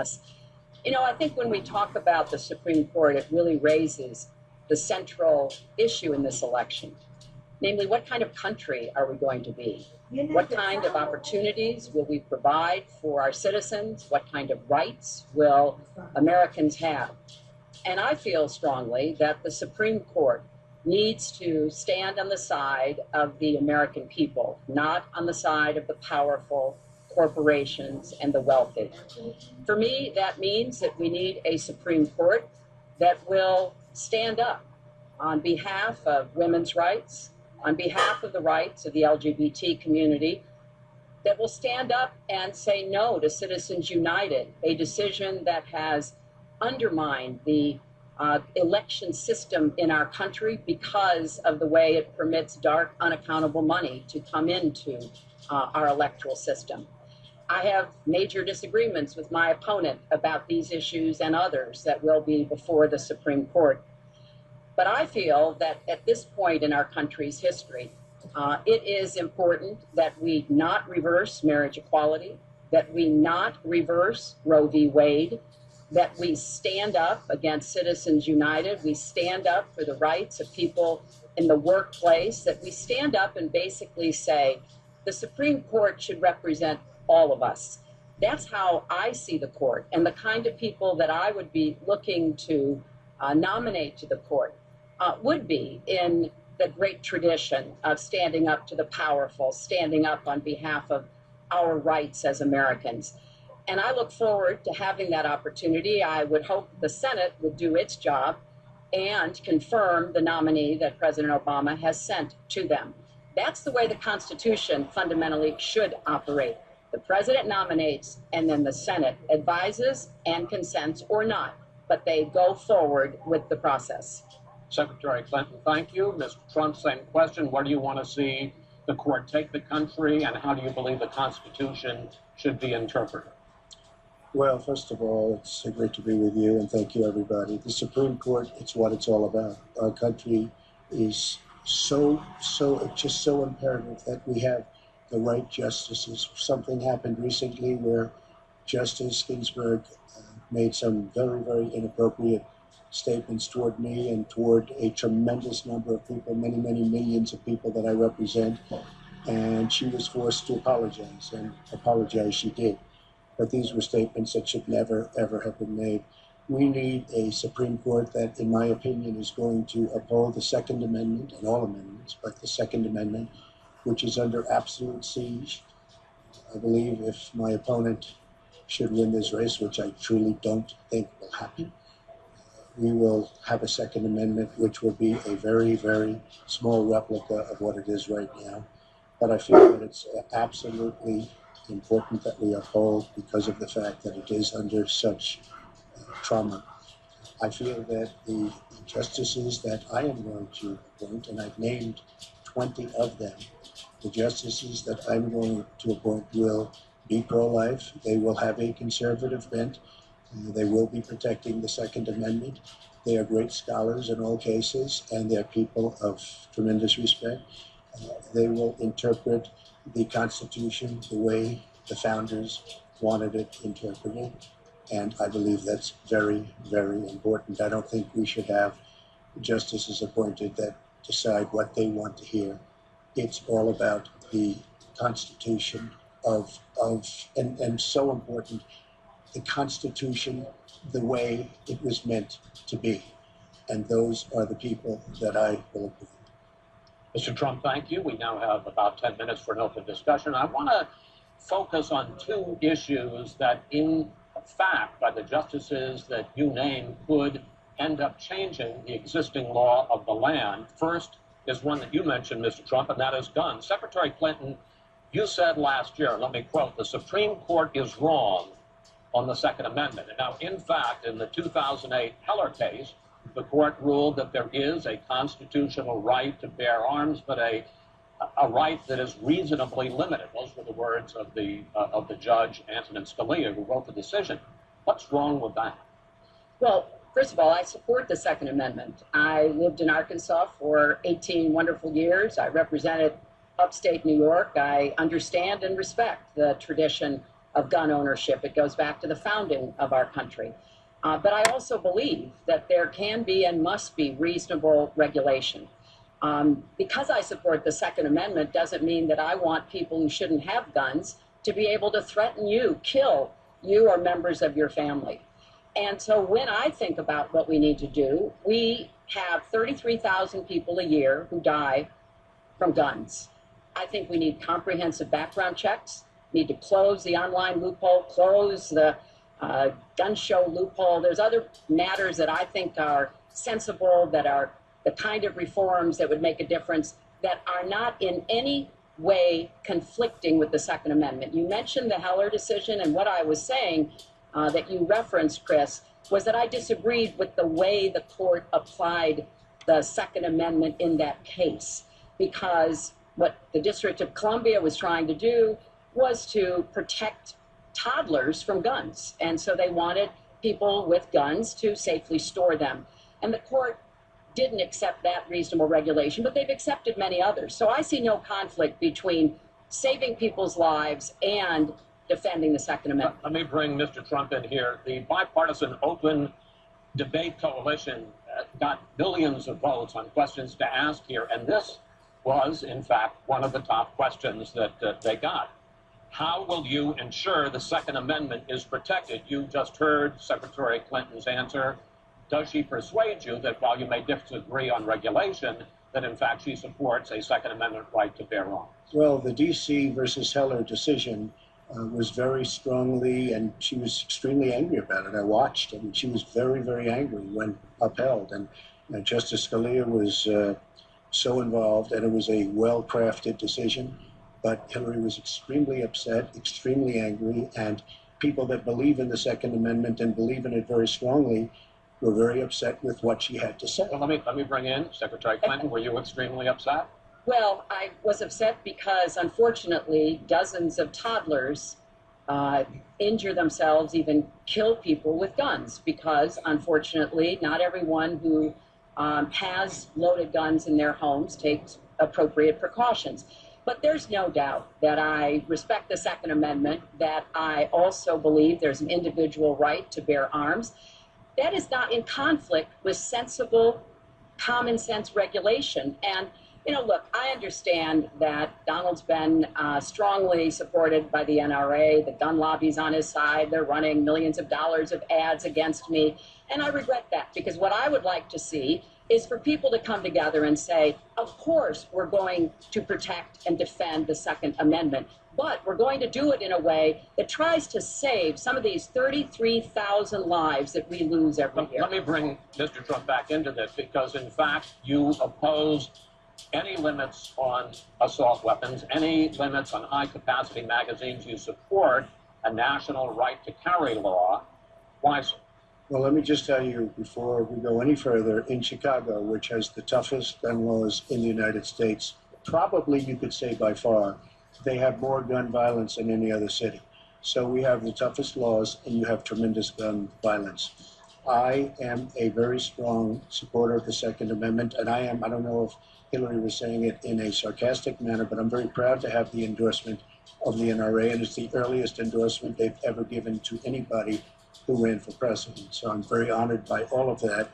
You know, I think when we talk about the Supreme Court, it really raises the central issue in this election. Namely, what kind of country are we going to be? What kind of opportunities will we provide for our citizens? What kind of rights will Americans have? And I feel strongly that the Supreme Court needs to stand on the side of the American people, not on the side of the powerful corporations and the wealthy. For me, that means that we need a Supreme Court that will stand up on behalf of women's rights, on behalf of the rights of the LGBT community, that will stand up and say no to Citizens United, a decision that has undermined the election system in our country because of the way it permits dark, unaccountable money to come into our electoral system. I have major disagreements with my opponent about these issues and others that will be before the Supreme Court. But I feel that at this point in our country's history, it is important that we not reverse marriage equality, that we not reverse Roe v. Wade, that we stand up against Citizens United, we stand up for the rights of people in the workplace, that we stand up and basically say the Supreme Court should represent all of us. That's how I see the court, and the kind of people that I would be looking to nominate to the court would be in the great tradition of standing up to the powerful, standing up on behalf of our rights as Americans. And I look forward to having that opportunity. I would hope the Senate would do its job and confirm the nominee that President Obama has sent to them. That's the way the Constitution fundamentally should operate. The president nominates, and then the Senate advises and consents or not, but they go forward with the process. Secretary Clinton, thank you. Mr. Trump, same question. Where do you want to see the court take the country, and how do you believe the Constitution should be interpreted? Well, first of all, it's great to be with you, and thank you, everybody. The Supreme Court, it's what it's all about. Our country is it's so imperative that we have the right justices. Something happened recently where Justice Ginsburg made some very, very inappropriate statements toward me and toward a tremendous number of people, many, many millions of people that I represent, and she was forced to apologize, and apologize she did. But these were statements that should never, ever have been made. We need a Supreme Court that, in my opinion, is going to uphold the Second Amendment, and all amendments, but the Second Amendment, which is under absolute siege. I believe if my opponent should win this race, which I truly don't think will happen, we will have a Second Amendment which will be a very, very small replica of what it is right now. But I feel that it's absolutely important that we uphold because of the fact that it is under such trauma. I feel that the justices that I am going to appoint, and I've named 20 of them, the justices that I'm going to appoint will be pro-life. They will have a conservative bent. They will be protecting the Second Amendment. They are great scholars in all cases, and they're people of tremendous respect. They will interpret the Constitution the way the founders wanted it interpreted, and I believe that's very, very important. I don't think we should have justices appointed that decide what they want to hear. It's all about the Constitution and so important, the Constitution the way it was meant to be. And those are the people that I will appoint. Mr. Trump, thank you. We now have about 10 minutes for an open discussion. I want to focus on two issues that, in fact, by the justices that you name, could end up changing the existing law of the land. First is one that you mentioned, Mr. Trump, and that is guns. Secretary Clinton, you said last year, let me quote, the Supreme Court is wrong on the Second Amendment. And now, in fact, in the 2008 Heller case, the court ruled that there is a constitutional right to bear arms, but a right that is reasonably limited. Those were the words of the judge, Antonin Scalia, who wrote the decision. What's wrong with that? Well, first of all, I support the Second Amendment. I lived in Arkansas for 18 wonderful years. I represented upstate New York. I understand and respect the tradition of gun ownership. It goes back to the founding of our country. But I also believe that there can be and must be reasonable regulation. Because I support the Second Amendment doesn't mean that I want people who shouldn't have guns to be able to threaten you, kill you or members of your family. And so when I think about what we need to do, we have 33,000 people a year who die from guns. I think we need comprehensive background checks, need to close the online loophole, close the gun show loophole. There's other matters that I think are sensible, that are the kind of reforms that would make a difference, that are not in any way conflicting with the Second Amendment. You mentioned the Heller decision, and what I was saying that you referenced, Chris, was that I disagreed with the way the court applied the Second Amendment in that case, because what the District of Columbia was trying to do was to protect toddlers from guns. And so they wanted people with guns to safely store them. And the court didn't accept that reasonable regulation, but they've accepted many others. So I see no conflict between saving people's lives and defending the Second Amendment. Let me bring Mr. Trump in here. The bipartisan open debate coalition got billions of votes on questions to ask here, and this was, in fact, one of the top questions that they got. How will you ensure the Second Amendment is protected? You just heard Secretary Clinton's answer. Does she persuade you that while you may disagree on regulation, that in fact she supports a Second Amendment right to bear arms? Well, the D.C. versus Heller decision was very strongly, and she was extremely angry about it. I watched, and she was very, very angry when upheld. And Justice Scalia was so involved, and it was a well-crafted decision. But Hillary was extremely upset, extremely angry, and people that believe in the Second Amendment and believe in it very strongly were very upset with what she had to say. Well, let me bring in Secretary Clinton. Were you extremely upset? Well, I was upset because, unfortunately, dozens of toddlers injure themselves, even kill people with guns, because, unfortunately, not everyone who has loaded guns in their homes takes appropriate precautions. But there's no doubt that I respect the Second Amendment, that I also believe there's an individual right to bear arms. That is not in conflict with sensible, common sense regulation. And look, I understand that Donald's been strongly supported by the NRA. The gun lobby's on his side. They're running millions of dollars of ads against me. And I regret that, because what I would like to see is for people to come together and say, of course, we're going to protect and defend the Second Amendment, but we're going to do it in a way that tries to save some of these 33,000 lives that we lose every year. Let me bring Mr. Trump back into this, because, in fact, you oppose any limits on assault weapons, any limits on high-capacity magazines. You support a national right to carry law. Why so? Well, let me just tell you, before we go any further, in Chicago, which has the toughest gun laws in the United States, probably you could say by far, they have more gun violence than any other city. So we have the toughest laws, and you have tremendous gun violence. I am a very strong supporter of the Second Amendment, and I don't know if Hillary was saying it in a sarcastic manner, but I'm very proud to have the endorsement of the NRA, and it's the earliest endorsement they've ever given to anybody who ran for president. So I'm very honored by all of that.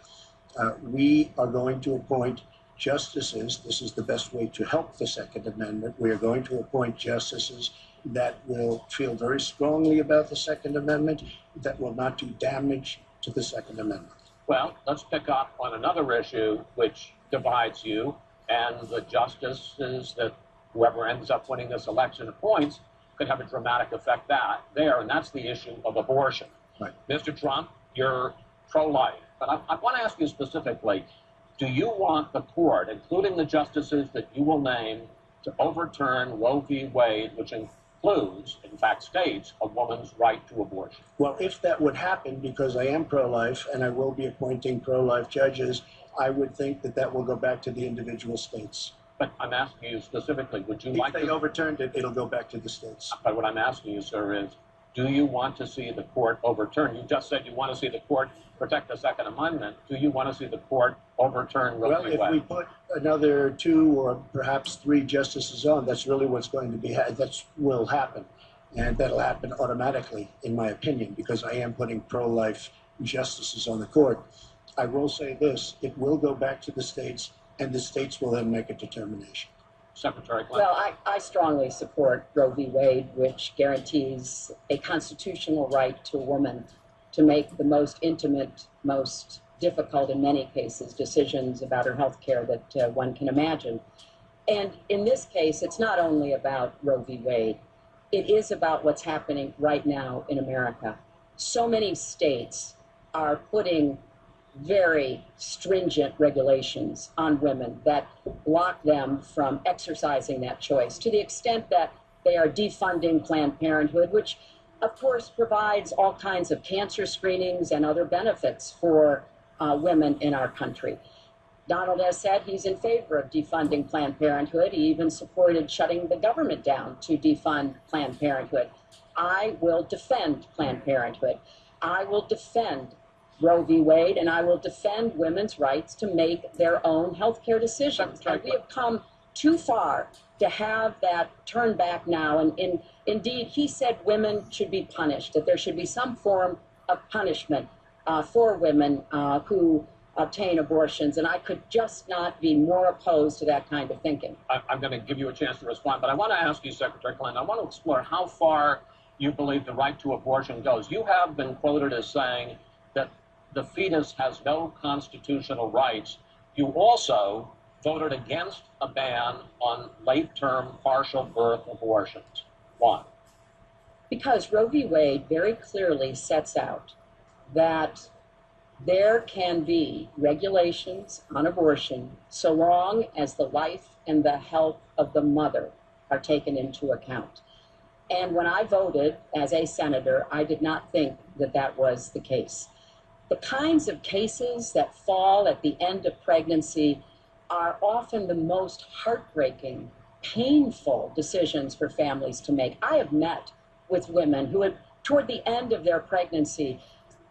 We are going to appoint justices. This is the best way to help the Second Amendment. We are going to appoint justices that will feel very strongly about the Second Amendment, that will not do damage to the Second Amendment. Well, let's pick up on another issue which divides you and the justices that whoever ends up winning this election appoints could have a dramatic effect there, and that's the issue of abortion. Right. Mr. Trump, you're pro-life, but I want to ask you specifically, do you want the court, including the justices that you will name, to overturn Roe v. Wade, which includes, in fact, states a woman's right to abortion? Well, if that would happen, because I am pro-life and I will be appointing pro-life judges, I would think that that will go back to the individual states. But I'm asking you specifically, would you like to... If they overturned it, it'll go back to the states. But what I'm asking you, sir, is, do you want to see the court overturn? You just said you want to see the court protect the Second Amendment. Do you want to see the court overturn Roe v. Wade? Well, if we put another 2 or perhaps 3 justices on, that's really what's going to be, that will happen. And that'll happen automatically, in my opinion, because I am putting pro-life justices on the court. I will say this, it will go back to the states, and the states will then make a determination. Secretary Clinton. Well, I strongly support Roe v. Wade, which guarantees a constitutional right to a woman to make the most intimate, most difficult, in many cases, decisions about her health care that one can imagine. And in this case, it's not only about Roe v. Wade. It is about what's happening right now in America. So many states are putting very stringent regulations on women that block them from exercising that choice, to the extent that they are defunding Planned Parenthood, which of course provides all kinds of cancer screenings and other benefits for women in our country. Donald has said he's in favor of defunding Planned Parenthood. He even supported shutting the government down to defund Planned Parenthood. I will defend Planned Parenthood. I will defend Roe v. Wade, and I will defend women's rights to make their own health care decisions. And we have come too far to have that turned back now. And indeed, he said women should be punished, that there should be some form of punishment for women who obtain abortions, and I could just not be more opposed to that kind of thinking. I'm going to give you a chance to respond, but I want to ask you, Secretary Clinton, I want to explore how far you believe the right to abortion goes. You have been quoted as saying that the fetus has no constitutional rights. You also voted against a ban on late-term partial birth abortions. Why? Because Roe v. Wade very clearly sets out that there can be regulations on abortion so long as the life and the health of the mother are taken into account. And when I voted as a senator, I did not think that that was the case. The kinds of cases that fall at the end of pregnancy are often the most heartbreaking, painful decisions for families to make. I have met with women who had, toward the end of their pregnancy,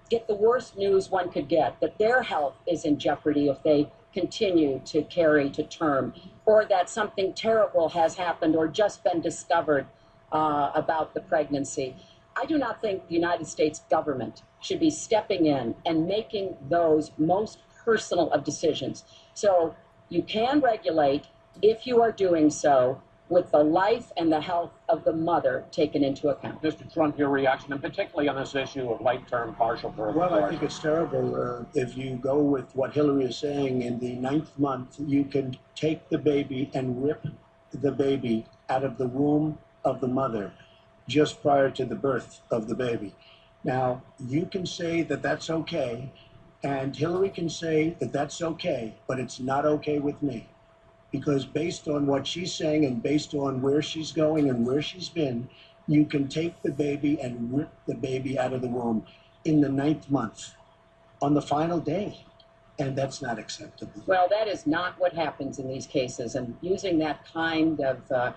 get the worst news one could get, that their health is in jeopardy if they continue to carry to term, or that something terrible has happened or just been discovered about the pregnancy. I do not think the United States government should be stepping in and making those most personal of decisions. So you can regulate, if you are doing so, with the life and the health of the mother taken into account. Mr. Trump, your reaction, and particularly on this issue of late-term partial birth Well, abortion. I think it's terrible. If you go with what Hillary is saying, in the 9th month, you can take the baby and rip the baby out of the womb of the mother just prior to the birth of the baby. Now, you can say that that's okay, and Hillary can say that that's okay, but it's not okay with me. Because based on what she's saying and based on where she's going and where she's been, you can take the baby and rip the baby out of the womb in the 9th month on the final day. And that's not acceptable. Well, that is not what happens in these cases. And using that kind of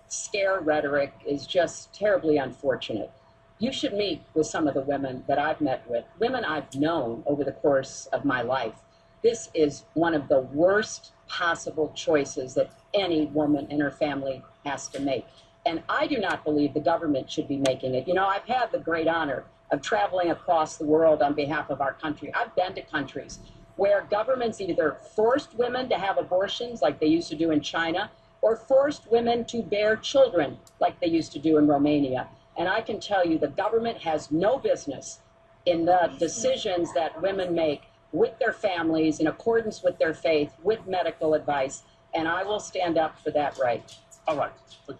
scare rhetoric is just terribly unfortunate. You should meet with some of the women that I've met with, women I've known over the course of my life. This is one of the worst possible choices that any woman and her family has to make. And I do not believe the government should be making it. You know, I've had the great honor of traveling across the world on behalf of our country. I've been to countries where governments either forced women to have abortions like they used to do in China, or forced women to bear children like they used to do in Romania. And I can tell you the government has no business in the decisions that women make with their families, in accordance with their faith, with medical advice, and I will stand up for that right. All right.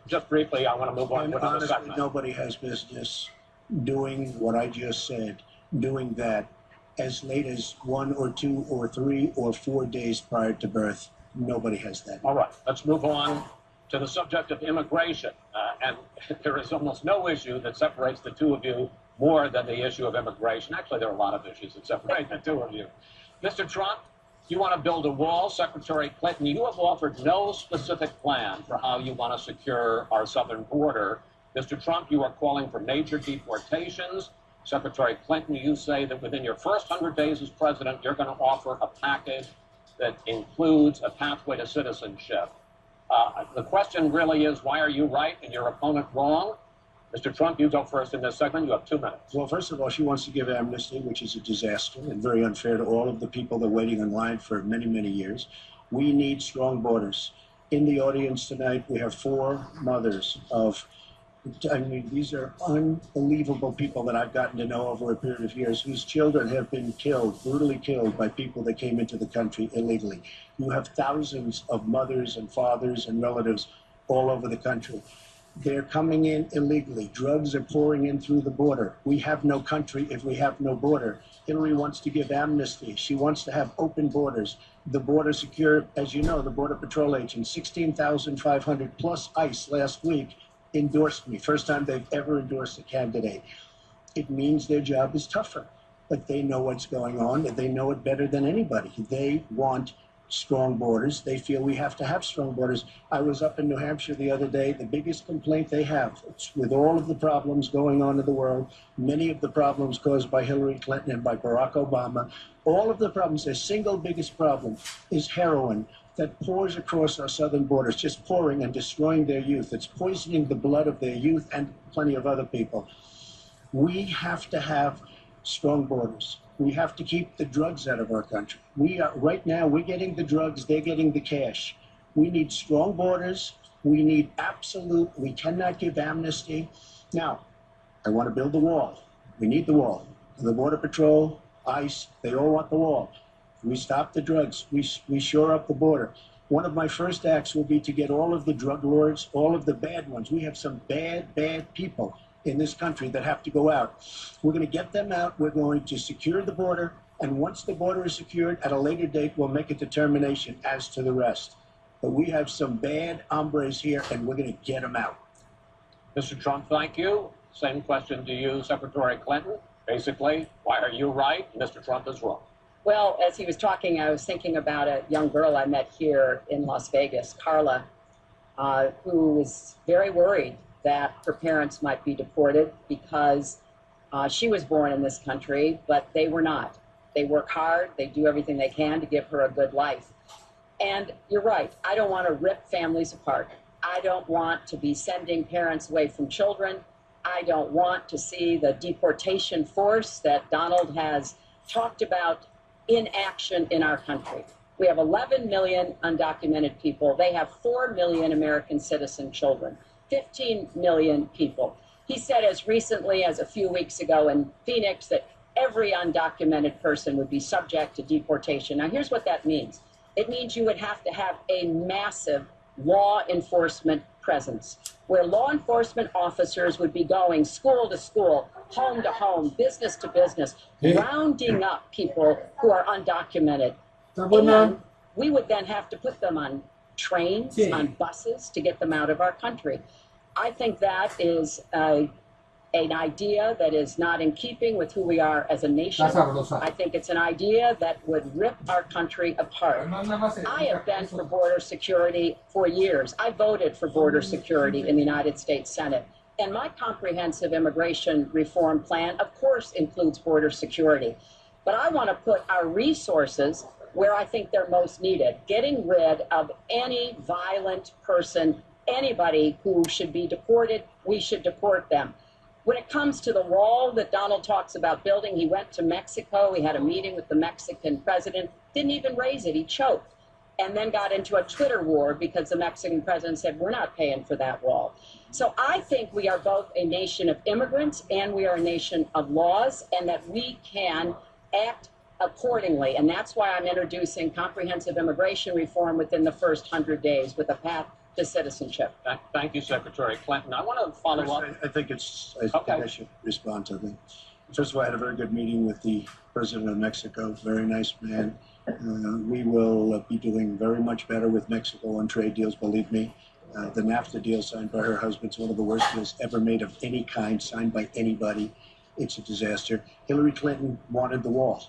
Just briefly, I want to move on And to another honestly, segment. nobody has business doing what I just said, doing that as late as 1 or 2 or 3 or 4 days prior to birth. Nobody has that. All right. Let's move on to the subject of immigration. And there is almost no issue that separates the two of you more than the issue of immigration. Actually, there are a lot of issues that separate the two of you. Mr. Trump, you want to build a wall. Secretary Clinton, you have offered no specific plan for how you want to secure our southern border. Mr. Trump, you are calling for major deportations. Secretary Clinton, you say that within your first 100 days as president, you're going to offer a package that includes a pathway to citizenship. The question really is, why are you right and your opponent wrong? Mr. Trump, you go first in this segment. You have 2 minutes. Well, first of all, she wants to give amnesty, which is a disaster and very unfair to all of the people that are waiting in line for many, many years. We need strong borders. In the audience tonight, we have 4 mothers of, I mean, these are unbelievable people that I've gotten to know over a period of years, whose children have been killed, brutally killed by people that came into the country illegally. You have thousands of mothers and fathers and relatives all over the country. They're coming in illegally. Drugs are pouring in through the border. We have no country if we have no border. Hillary wants to give amnesty. She wants to have open borders. The border secure, as you know, the Border Patrol agents, 16,500 plus ICE last week endorsed me. First time they've ever endorsed a candidate. It means their job is tougher, but they know what's going on and they know it better than anybody. They want strong borders. They feel we have to have strong borders. I was up in New Hampshire the other day. The biggest complaint they have, with all of the problems going on in the world, many of the problems caused by Hillary Clinton and by Barack Obama, all of the problems, their single biggest problem is heroin that pours across our southern borders, just pouring and destroying their youth. It's poisoning the blood of their youth and plenty of other people. We have to have strong borders. We have to keep the drugs out of our country. Right now, we're getting the drugs, they're getting the cash. We need strong borders. We need we cannot give amnesty. Now, I want to build the wall. We need the wall. The Border Patrol, ICE, they all want the wall. We stop the drugs. We shore up the border. One of my first acts will be to get all of the drug lords, all of the bad ones. We have some bad, bad people in this country that have to go out. We're going to get them out. We're going to secure the border. And once the border is secured, at a later date, we'll make a determination as to the rest. But we have some bad hombres here, and we're going to get them out. Mr. Trump, thank you. Same question to you, Secretary Clinton. Basically, why are you right? Mr. Trump is wrong. Well, as he was talking, I was thinking about a young girl I met here in Las Vegas, Carla, who was very worried that her parents might be deported because she was born in this country, but they were not. They work hard. They do everything they can to give her a good life. And you're right. I don't want to rip families apart. I don't want to be sending parents away from children. I don't want to see the deportation force that Donald has talked about in action in our country. We have 11 million undocumented people. They have 4 million American citizen children, 15 million people. He said as recently as a few weeks ago in Phoenix that every undocumented person would be subject to deportation. Now, here's what that means. It means you would have to have a massive law enforcement presence, where law enforcement officers would be going school to school, home to home, business to business, rounding up people who are undocumented. And we would then have to put them on trains, on buses to get them out of our country. I think that is an idea that is not in keeping with who we are as a nation. I think it's an idea that would rip our country apart. I have been for border security for years. I voted for border security in the United States Senate. And my comprehensive immigration reform plan, of course, includes border security. But I want to put our resources where I think they're most needed, getting rid of any violent person, anybody who should be deported. We should deport them. When it comes to the wall that Donald talks about building, he went to Mexico. He had a meeting with the Mexican president, didn't even raise it. He choked and then got into a Twitter war because the Mexican president said, we're not paying for that wall. So I think we are both a nation of immigrants and we are a nation of laws, and that we can act accordingly. And that's why I'm introducing comprehensive immigration reform within the first 100 days with a path to citizenship. Thank you, Secretary Clinton. I want to follow up. I think I should respond to them. First of all, I had a very good meeting with the president of Mexico. Very nice man. We will be doing very much better with Mexico on trade deals, believe me. The NAFTA deal signed by her husband is one of the worst deals ever made of any kind, signed by anybody. It's a disaster. Hillary Clinton wanted the wall.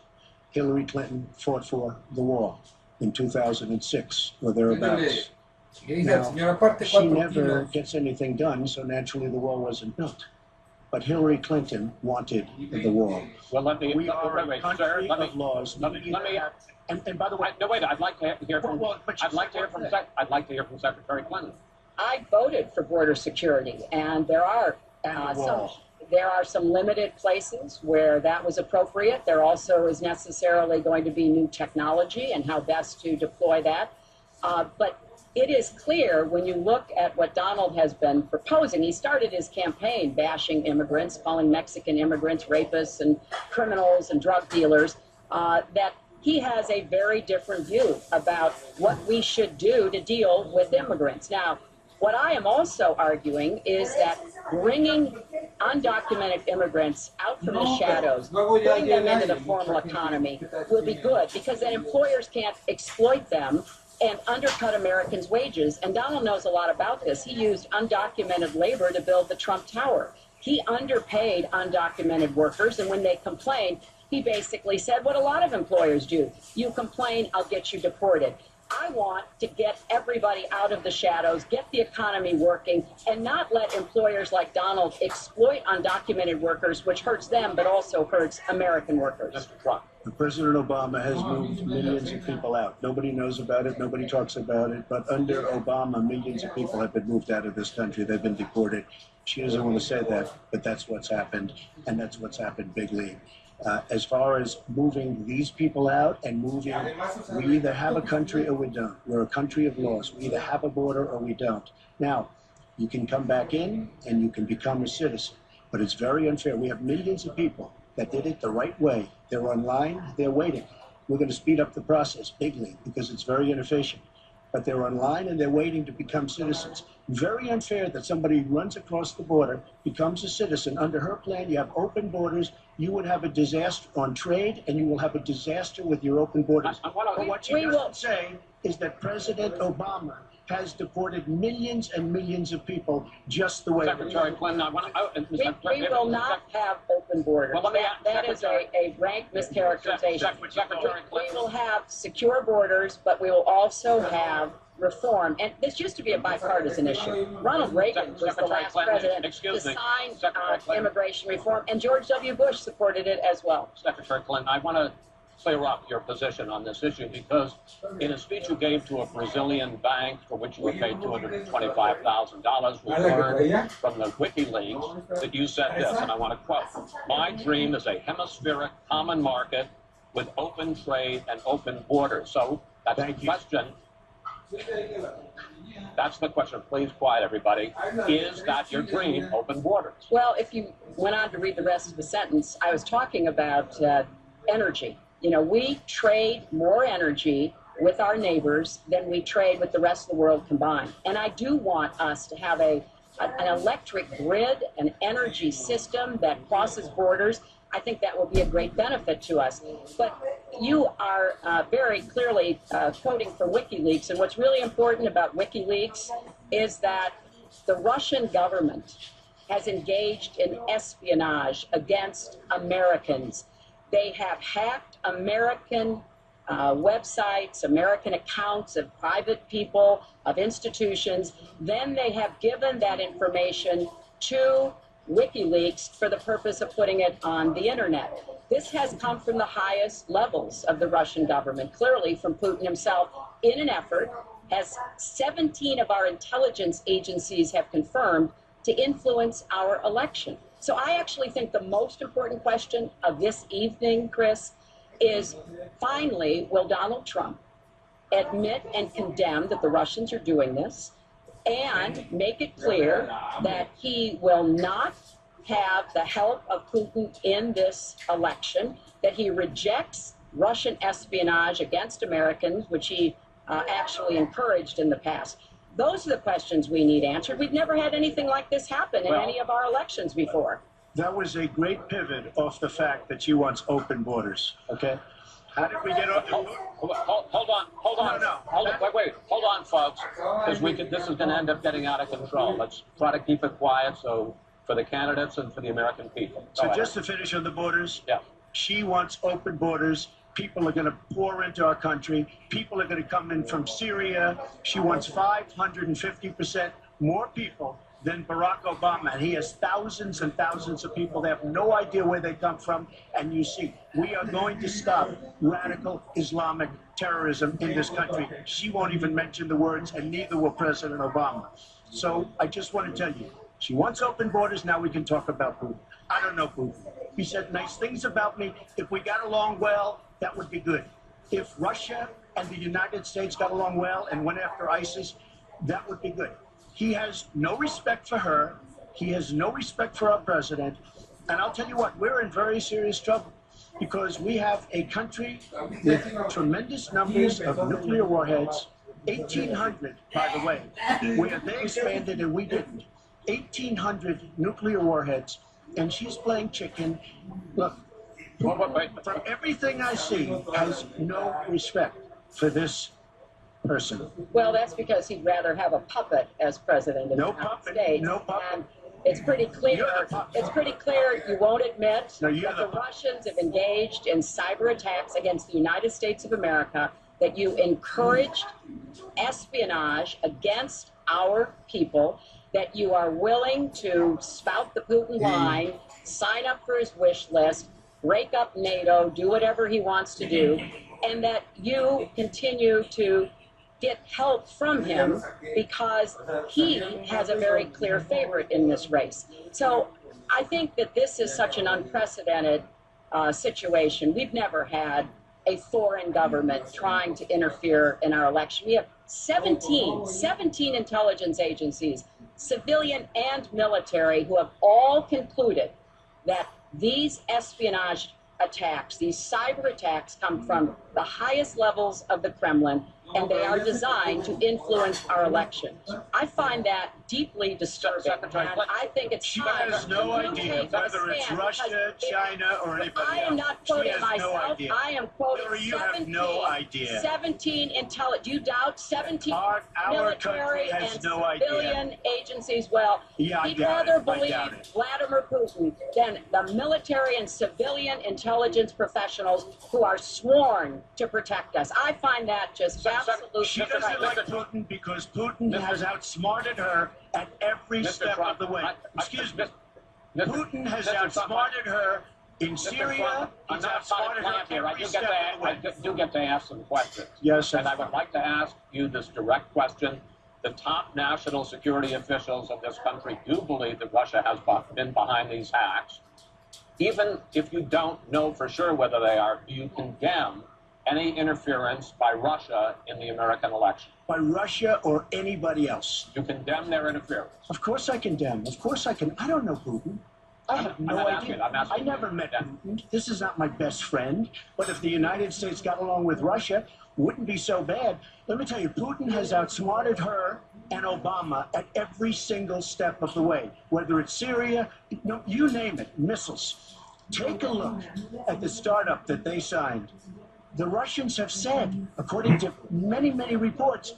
Hillary Clinton fought for the wall in 2006 or thereabouts. Now, she never gets anything done, so naturally the wall wasn't built. But Hillary Clinton wanted the wall. Well, let me. We are a country of laws. Let me. And by the way, no, wait. I'd like to hear from. I'd like to hear from Secretary Clinton. I voted for border security, and there are And a wall. There are some limited places where that was appropriate. There also is necessarily going to be new technology and how best to deploy that. But it is clear when you look at what Donald has been proposing, he started his campaign bashing immigrants, calling Mexican immigrants rapists and criminals and drug dealers, that he has a very different view about what we should do to deal with immigrants. Now, what I am also arguing is that bringing undocumented immigrants out from the shadows, bringing them into the formal economy will be good, because then employers can't exploit them and undercut Americans' wages. And Donald knows a lot about this. He used undocumented labor to build the Trump Tower. He underpaid undocumented workers, and when they complained, he basically said what a lot of employers do. You complain, I'll get you deported. I want to get everybody out of the shadows, get the economy working, and not let employers like Donald exploit undocumented workers, which hurts them but also hurts American workers. Mr. Trump. President Obama has moved millions of people out. Nobody knows about it. Nobody talks about it. But under Obama, millions of people have been moved out of this country. They've been deported. She doesn't want to say that, but that's what's happened, and that's what's happened big league. As far as moving these people out and moving, we either have a country or we don't. We're a country of laws. We either have a border or we don't. Now, you can come back in and you can become a citizen, but it's very unfair. We have millions of people that did it the right way. They're online, they're waiting. We're going to speed up the process bigly because it's very inefficient. But they're online and they're waiting to become citizens. Very unfair that somebody runs across the border, becomes a citizen. Under her plan, you have open borders. You would have a disaster on trade, and you will have a disaster with your open borders. But what she doesn't say is that President Obama has deported millions and millions of people just the way. Secretary Clinton, we will not have open borders. Well, that is a rank mischaracterization. Secretary Clinton. We will have secure borders, but we will also have reform. And this used to be a bipartisan issue. Ronald Reagan was the last president to sign immigration reform, and George W. Bush supported it as well. Secretary Clinton, I want to clear up your position on this issue, because in a speech you gave to a Brazilian bank for which you were paid $225,000, we learned from the WikiLeaks that you said this, and I want to quote, "My dream is a hemispheric common market with open trade and open borders." So that's the question. That's the question. Please quiet, everybody. Is that your dream, open borders? Well, if you went on to read the rest of the sentence, I was talking about energy. You know, we trade more energy with our neighbors than we trade with the rest of the world combined. And I do want us to have an electric grid, an energy system that crosses borders. I think that will be a great benefit to us. But you are very clearly quoting from WikiLeaks, and what's really important about WikiLeaks is that the Russian government has engaged in espionage against Americans. They have hacked American websites, American accounts of private people, of institutions. Then they have given that information to WikiLeaks for the purpose of putting it on the internet. This has come from the highest levels of the Russian government, clearly from Putin himself, in an effort, as 17 of our intelligence agencies have confirmed, to influence our election. So I actually think the most important question of this evening, Chris, is finally, will Donald Trump admit and condemn that the Russians are doing this, and make it clear that he will not have the help of Putin in this election, that he rejects Russian espionage against Americans, which he actually encouraged in the past. Those are the questions we need answered. We've never had anything like this happen in any of our elections before. That was a great pivot off the fact that she wants open borders, okay? How did we get off the... Hold on. Wait, hold on, folks, because this is going to end up getting out of control. Let's try to keep it quiet so for the candidates and for the American people. So just to finish on the borders, yeah. She wants open borders. People are going to pour into our country. People are going to come in from Syria. She wants 550% more people than Barack Obama. And he has thousands and thousands of people. They have no idea where they come from. And you see, we are going to stop radical Islamic terrorism in this country. She won't even mention the words, and neither will President Obama. So I just want to tell you, She wants open borders. Now we can talk about Putin. I don't know Putin. He said nice things about me. If we got along well, that would be good. If Russia and the United States got along well and went after ISIS, that would be good. He has no respect for her. He has no respect for our president. And I'll tell you what, we're in very serious trouble because we have a country with tremendous numbers of nuclear warheads, 1,800, by the way, where they expanded and we didn't. 1,800 nuclear warheads, and she's playing chicken. Look, from everything I see, has no respect for this person. Well, that's because he'd rather have a puppet as president of the United States. No puppet. And it's pretty clear. It's pretty clear you won't admit No, that the Russians have engaged in cyber attacks against the United States of America, that you encouraged espionage against our people, that you are willing to spout the Putin line, sign up for his wish list, break up NATO, do whatever he wants to do, and that you continue to get help from him because he has a very clear favorite in this race. So I think that this is such an unprecedented situation. We've never had a foreign government trying to interfere in our election. We have 17 intelligence agencies, civilian and military, who have all concluded that these espionage attacks, these cyber attacks, come from the highest levels of the Kremlin, and they are designed to influence our elections. I find that deeply disturbing, and I think it's time. She has no idea whether it's Russia, China, or anybody else. I am not quoting myself. No, I am quoting you have no idea. 17 intelligence. Do you doubt 17 our military has and no civilian agencies? Well, yeah, he'd rather believe Vladimir Putin than the military and civilian intelligence professionals who are sworn to protect us. I find that just absolutely. She doesn't like Putin because Putin has outsmarted her at every step of the way. Excuse me. Putin has outsmarted her in Syria. He's outsmarted her every step of the way. I do get to ask some questions. Yes, and I would like to ask you this direct question. The top national security officials of this country do believe that Russia has been behind these hacks. Even if you don't know for sure whether they are, do you condemn any interference by Russia in the American election? By Russia or anybody else. You condemn their interference? Of course I condemn. Of course I can. I don't know Putin. I have no idea. I never met Putin. This is not my best friend. But if the United States got along with Russia, wouldn't be so bad. Let me tell you, Putin has outsmarted her and Obama at every single step of the way. Whether it's Syria, you name it, missiles. Take a look at the startup that they signed. The Russians have said, according to many, many reports,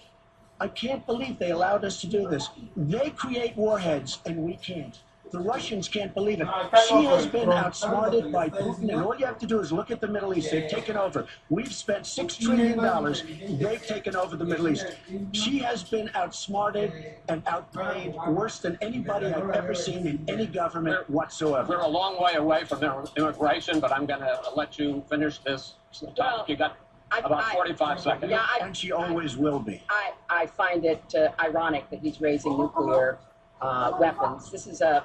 I can't believe they allowed us to do this. They create warheads and we can't. The Russians can't believe it. She has been outsmarted by Putin, and all you have to do is look at the Middle East. They've taken over. We've spent $6 trillion. They've taken over the Middle East. She has been outsmarted and outplayed worse than anybody I've ever seen in any government whatsoever. We're a long way away from immigration, but I'm going to let you finish this topic. You got about 45 seconds. Yeah, and she always will be. I find it ironic that he's raising nuclear weapons. This is a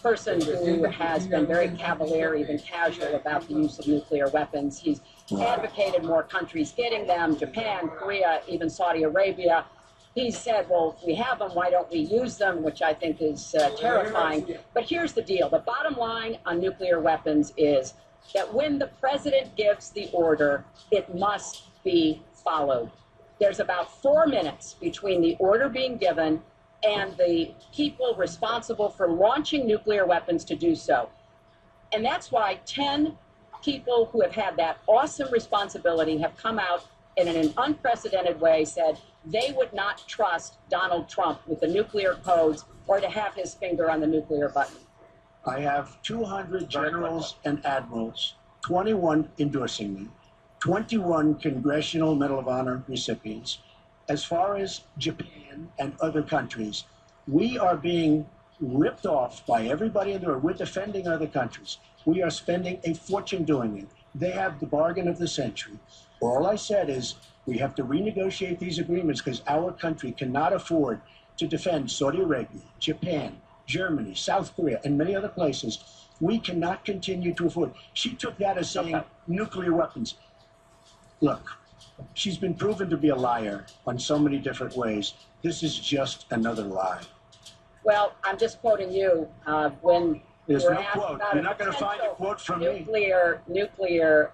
person who has been very cavalier, even casual, about the use of nuclear weapons. He's advocated more countries getting them, Japan, Korea, even Saudi Arabia. He said, well, if we have them, why don't we use them, which I think is terrifying. But here's the deal. The bottom line on nuclear weapons is that when the president gives the order, it must be followed. There's about 4 minutes between the order being given and the people responsible for launching nuclear weapons to do so. And that's why 10 people who have had that awesome responsibility have come out and in an unprecedented way said they would not trust Donald Trump with the nuclear codes or to have his finger on the nuclear button. I have 200 generals and admirals, 21 endorsing me, 21 Congressional Medal of Honor recipients. As far as Japan and other countries, we are being ripped off by everybody in the world. We're defending other countries. We are spending a fortune doing it. They have the bargain of the century. All I said is we have to renegotiate these agreements because our country cannot afford to defend Saudi Arabia, Japan, Germany, South Korea, and many other places. We cannot continue to afford. She took that as saying nuclear weapons. Look, she's been proven to be a liar on so many different ways. This is just another lie. Well, I'm just quoting you when there's you were no asked quote. about You're not going to find a quote from me. Nuclear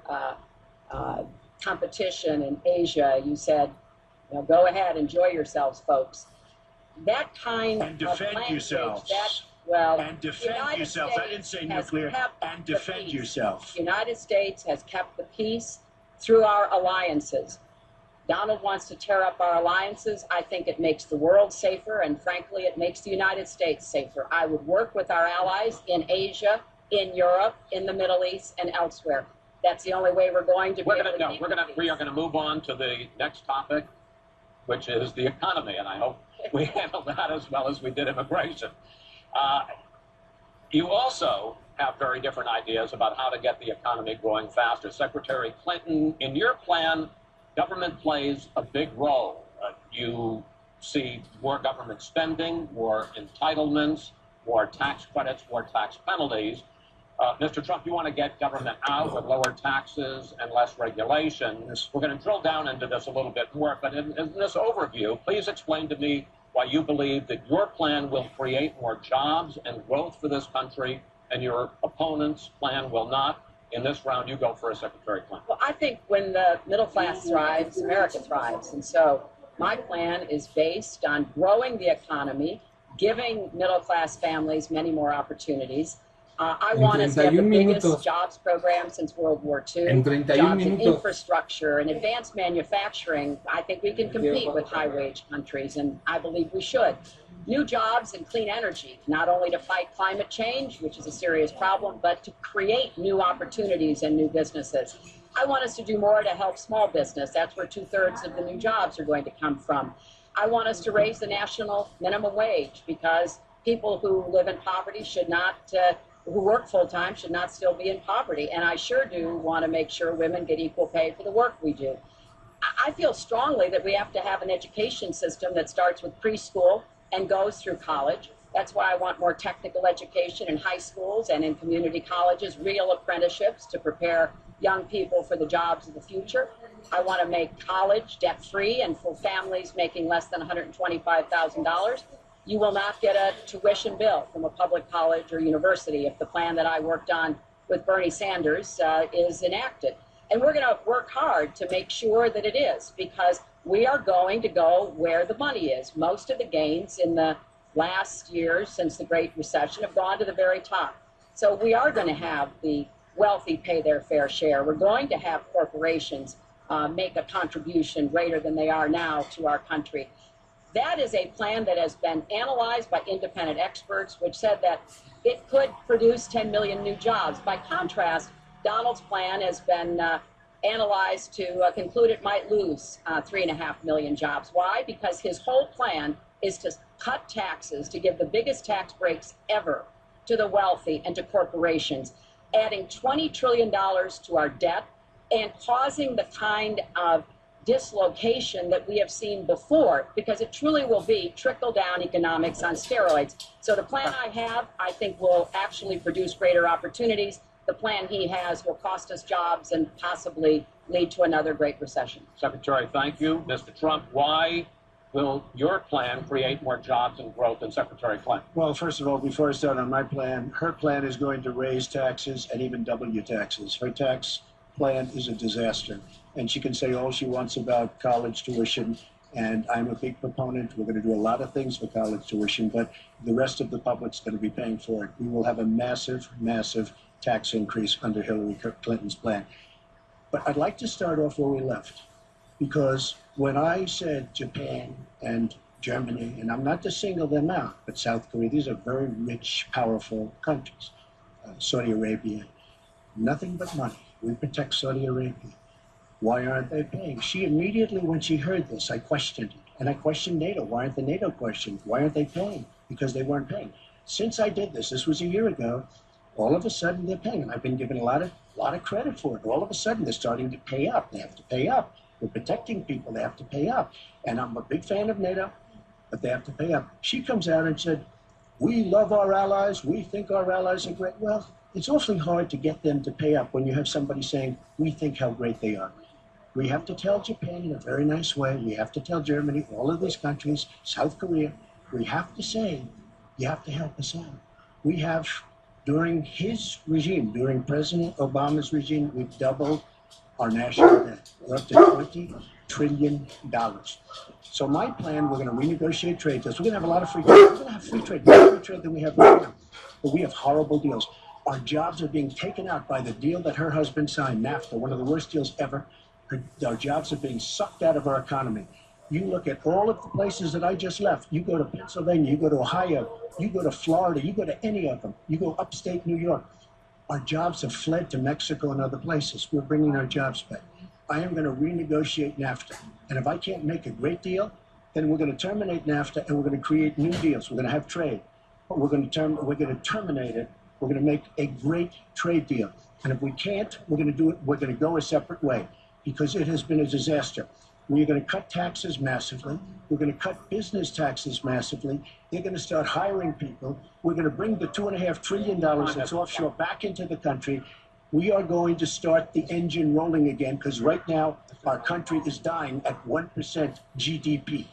competition in Asia. You said, go ahead, enjoy yourselves, folks. That kind and defend of language, yourselves. And defend yourself. I didn't say nuclear. And defend yourself. The United States has kept the peace through our alliances. Donald wants to tear up our alliances. I think it makes the world safer, and frankly, it makes the United States safer. I would work with our allies in Asia, in Europe, in the Middle East, and elsewhere. That's the only way we're going to be able to we are going to move on to the next topic, which is the economy, and I hope we handle that as well as we did immigration. You also have very different ideas about how to get the economy growing faster. Secretary Clinton, in your plan, government plays a big role. You see more government spending, more entitlements, more tax credits, more tax penalties. Mr. Trump, you want to get government out with lower taxes and less regulation. We're going to drill down into this a little bit more, but in this overview, please explain to me why you believe that your plan will create more jobs and growth for this country and your opponent's plan will not. In this round, you go first, Secretary Clinton. Well, I think when the middle class thrives, America thrives. And so my plan is based on growing the economy, giving middle class families many more opportunities. I want us to have the biggest jobs program since World War II, jobs in infrastructure and advanced manufacturing. I think we can compete with high-wage countries, and I believe we should. New jobs and clean energy, not only to fight climate change, which is a serious problem, but to create new opportunities and new businesses. I want us to do more to help small business. That's where 2/3 of the new jobs are going to come from. I want us to raise the national minimum wage because people who live in poverty should not who work full-time should not still be in poverty. And I sure do want to make sure women get equal pay for the work we do. I feel strongly that we have to have an education system that starts with preschool and goes through college. That's why I want more technical education in high schools and in community colleges, real apprenticeships to prepare young people for the jobs of the future. I want to make college debt-free and for families making less than $125,000. You will not get a tuition bill from a public college or university if the plan that I worked on with Bernie Sanders is enacted. And we're going to work hard to make sure that it is, because we are going to go where the money is. Most of the gains in the last years since the Great Recession have gone to the very top. So we are going to have the wealthy pay their fair share. We're going to have corporations make a contribution greater than they are now to our country. That is a plan that has been analyzed by independent experts, which said that it could produce 10 million new jobs. By contrast, Donald's plan has been analyzed to conclude it might lose 3.5 million jobs. Why? Because his whole plan is to cut taxes, to give the biggest tax breaks ever to the wealthy and to corporations, adding $20 trillion to our debt and causing the kind of dislocation that we have seen before, because it truly will be trickle-down economics on steroids. So the plan I have, I think, will actually produce greater opportunities. The plan he has will cost us jobs and possibly lead to another great recession. Secretary, thank you. Mr. Trump, why will your plan create more jobs and growth than Secretary Clinton? Well, first of all, before I start on my plan, her plan is going to raise taxes and even double your taxes. Her tax plan is a disaster. And she can say all she wants about college tuition, and I'm a big proponent. We're going to do a lot of things for college tuition, but the rest of the public's going to be paying for it. We will have a massive, massive tax increase under Hillary Clinton's plan. But I'd like to start off where we left, because when I said Japan and Germany, and I'm not to single them out, but South Korea, these are very rich, powerful countries. Saudi Arabia, nothing but money. We protect Saudi Arabia. Why aren't they paying? She immediately, when she heard this, I questioned it. And I questioned NATO. Why aren't the NATO questioned? Why aren't they paying? Because they weren't paying. Since I did this was a year ago, all of a sudden they're paying. And I've been given a lot of credit for it. All of a sudden they're starting to pay up. They have to pay up. We're protecting people. They have to pay up. And I'm a big fan of NATO, but they have to pay up. She comes out and said, we love our allies, we think our allies are great. Well, it's awfully hard to get them to pay up when you have somebody saying, we think how great they are. We have to tell Japan in a very nice way. We have to tell Germany, all of these countries, South Korea. We have to say, you have to help us out. We have, during his regime, during President Obama's regime, we've doubled our national debt. We're up to $20 trillion. So my plan, we're going to renegotiate trade deals. We're going to have a lot of free trade. We're going to have free trade, more free trade than we have right now. But we have horrible deals. Our jobs are being taken out by the deal that her husband signed, NAFTA, one of the worst deals ever. Our jobs are being sucked out of our economy. You look at all of the places that I just left. You go to Pennsylvania, you go to Ohio, you go to Florida, you go to any of them. You go upstate New York. Our jobs have fled to Mexico and other places. We're bringing our jobs back. I am going to renegotiate NAFTA. And if I can't make a great deal, then we're going to terminate NAFTA and we're going to create new deals. We're going to have trade. But we're going to terminate it. We're going to make a great trade deal. And if we can't, we're going to do it. We're going to go a separate way because it has been a disaster. We're going to cut taxes massively. We're going to cut business taxes massively. They're going to start hiring people. We're going to bring the $2.5 trillion that's offshore back into the country. We are going to start the engine rolling again because right now our country is dying at 1% GDP.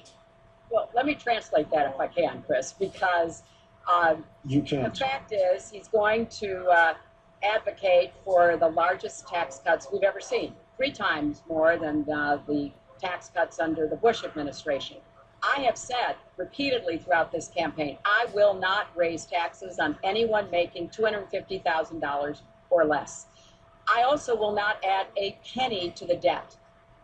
Well, let me translate that if I can, Chris, because you can't. The fact is he's going to advocate for the largest tax cuts we've ever seen, 3 times more than the tax cuts under the Bush administration. I have said repeatedly throughout this campaign, I will not raise taxes on anyone making $250,000 or less. I also will not add a penny to the debt.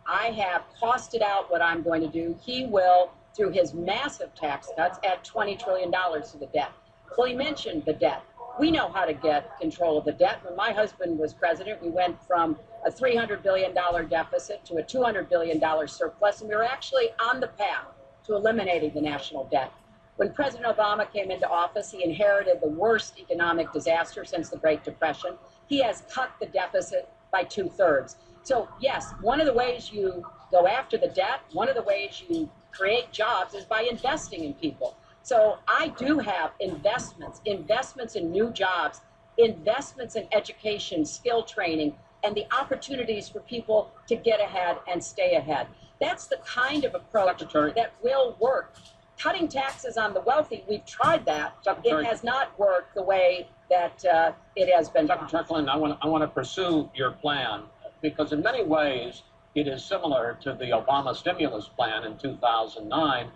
I have costed out what I'm going to do. He will, through his massive tax cuts, add $20 trillion to the debt. Well, he mentioned the debt. We know how to get control of the debt. When my husband was president, we went from a $300 billion deficit to a $200 billion surplus, and we were actually on the path to eliminating the national debt. When President Obama came into office, he inherited the worst economic disaster since the Great Depression. He has cut the deficit by 2/3. So, yes, one of the ways you go after the debt, one of the ways you create jobs is by investing in people. So I do have investments in new jobs, investments in education, skill training, and the opportunities for people to get ahead and stay ahead. That's the kind of approach that will work. Cutting taxes on the wealthy, we've tried that. It has not worked the way that it has been. Secretary Clinton, I want to pursue your plan because in many ways it is similar to the Obama stimulus plan in 2009,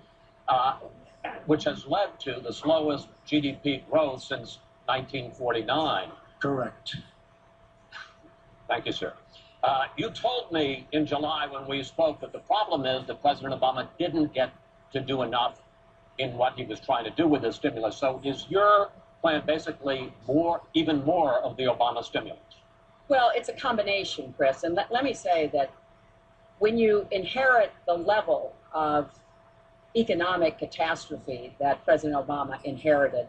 which has led to the slowest GDP growth since 1949. Correct. Thank you, sir. You told me in July when we spoke that the problem is that President Obama didn't get to do enough in what he was trying to do with his stimulus. So is your plan basically even more of the Obama stimulus? Well, it's a combination, Chris. And let me say that when you inherit the level of economic catastrophe that President Obama inherited,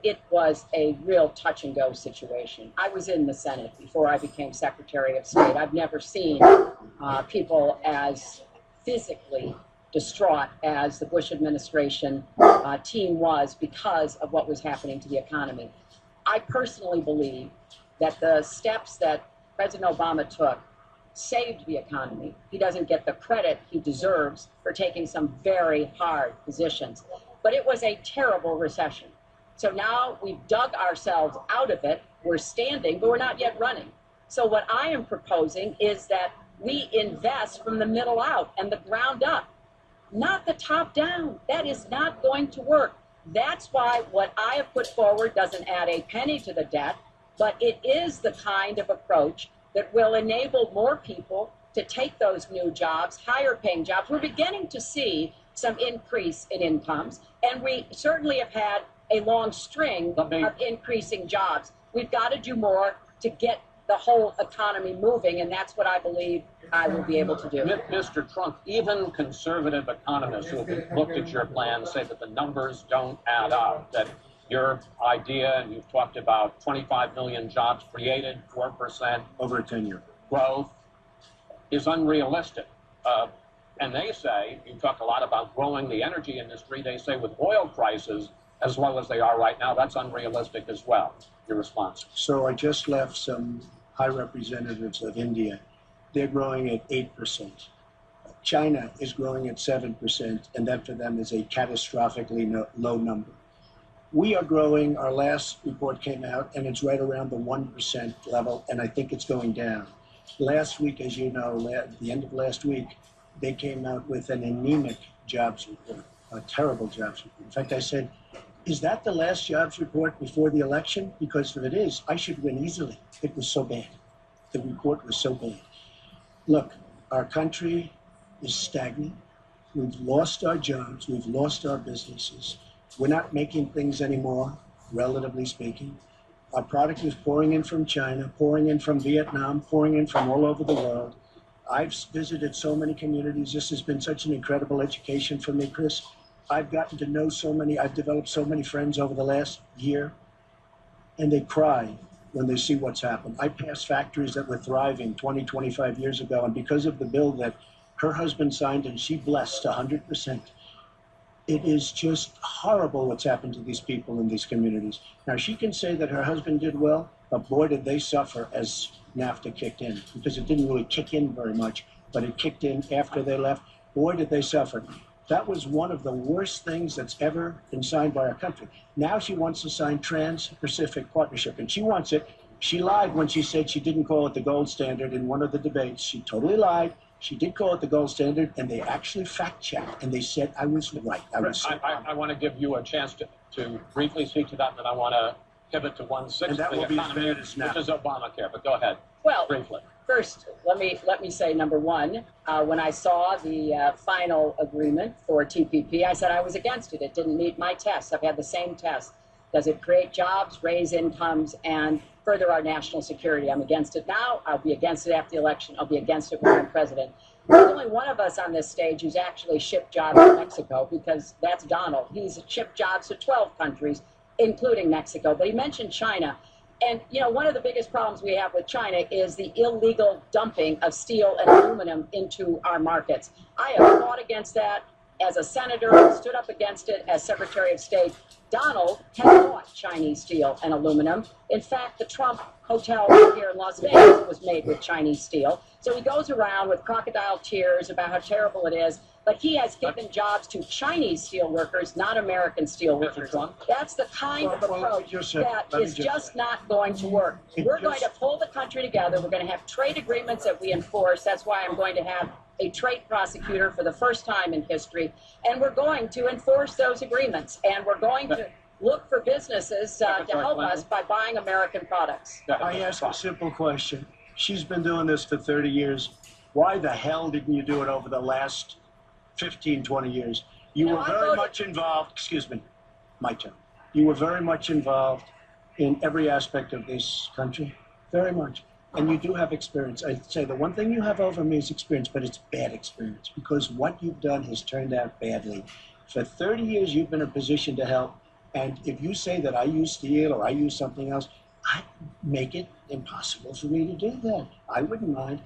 it was a real touch-and-go situation. I was in the Senate before I became Secretary of State. I've never seen people as physically distraught as the Bush administration team was because of what was happening to the economy. I personally believe that the steps that President Obama took saved the economy. He doesn't get the credit he deserves for taking some very hard positions. But it was a terrible recession. So now we've dug ourselves out of it. We're standing, but we're not yet running. So what I am proposing is that we invest from the middle out and the ground up, not the top down. That is not going to work. That's why what I have put forward doesn't add a penny to the debt, but it is the kind of approach that will enable more people to take those new jobs, higher paying jobs. We're beginning to see some increase in incomes, and we certainly have had a long string of increasing jobs. We've got to do more to get the whole economy moving, and that's what I believe I will be able to do. Mr. Trump, even conservative economists who have looked at your plan say that the numbers don't add up, that your idea, and you've talked about 25 million jobs created, 4% over a 10-year growth, is unrealistic. And they say, you talk a lot about growing the energy industry, they say with oil prices as low as they are right now. That's unrealistic as well. Your response? So I just left some high representatives of India. They're growing at 8%. China is growing at 7%, and that for them is a catastrophically low number. We are growing. Our last report came out, and it's right around the 1% level, and I think it's going down. Last week, as you know, at the end of last week, they came out with an anemic jobs report, a terrible jobs report. In fact, I said, is that the last jobs report before the election? Because if it is, I should win easily. It was so bad. The report was so bad. Look, our country is stagnant. We've lost our jobs. We've lost our businesses. We're not making things anymore, relatively speaking. Our product is pouring in from China, pouring in from Vietnam, pouring in from all over the world. I've visited so many communities. This has been such an incredible education for me, Chris. I've gotten to know so many. I've developed so many friends over the last year, and they cry when they see what's happened. I passed factories that were thriving 20, 25 years ago, and because of the bill that her husband signed and she blessed 100%, it is just horrible what's happened to these people in these communities. Now, she can say that her husband did well, but boy, did they suffer as NAFTA kicked in, because it didn't really kick in very much, but it kicked in after they left. Boy, did they suffer. That was one of the worst things that's ever been signed by our country. Now she wants to sign Trans-Pacific Partnership, and she wants it. She lied when she said she didn't call it the gold standard in one of the debates. She totally lied. She did call it the gold standard, and they actually fact-checked, and they said I was right. I want to give you a chance to briefly speak to that, and then I want to pivot to 1/6 and that of the will be economy, which is Obamacare. But go ahead. Well, briefly. First, let me say, number one, when I saw the final agreement for TPP, I said I was against it. It didn't meet my tests. I've had the same test. Does it create jobs, raise incomes, and further our national security? I'm against it now. I'll be against it after the election. I'll be against it when I'm president. There's only one of us on this stage who's actually shipped jobs to Mexico, because that's Donald. He's shipped jobs to 12 countries, including Mexico. But he mentioned China. And, you know, one of the biggest problems we have with China is the illegal dumping of steel and aluminum into our markets. I have fought against that as a senator, stood up against it as Secretary of State. Donald has bought Chinese steel and aluminum. In fact, the Trump hotel here in Las Vegas was made with Chinese steel. So he goes around with crocodile tears about how terrible it is. But he has given jobs to Chinese steel workers, not American steel workers. That's the kind of approach that is just not going to work. We're going to pull the country together. We're going to have trade agreements that we enforce. That's why I'm going to have a trade prosecutor for the first time in history. And we're going to enforce those agreements. And we're going to look for businesses to help us by buying American products. I ask a simple question. She's been doing this for 30 years. Why the hell didn't you do it over the last 15, 20 years? You were very much involved, excuse me, my turn. You were very much involved in every aspect of this country, very much. And you do have experience. I'd say the one thing you have over me is experience, but it's bad experience, because what you've done has turned out badly. For 30 years, you've been in a position to help. And if you say that I use steel or I use something else, I make it impossible for me to do that. I wouldn't mind.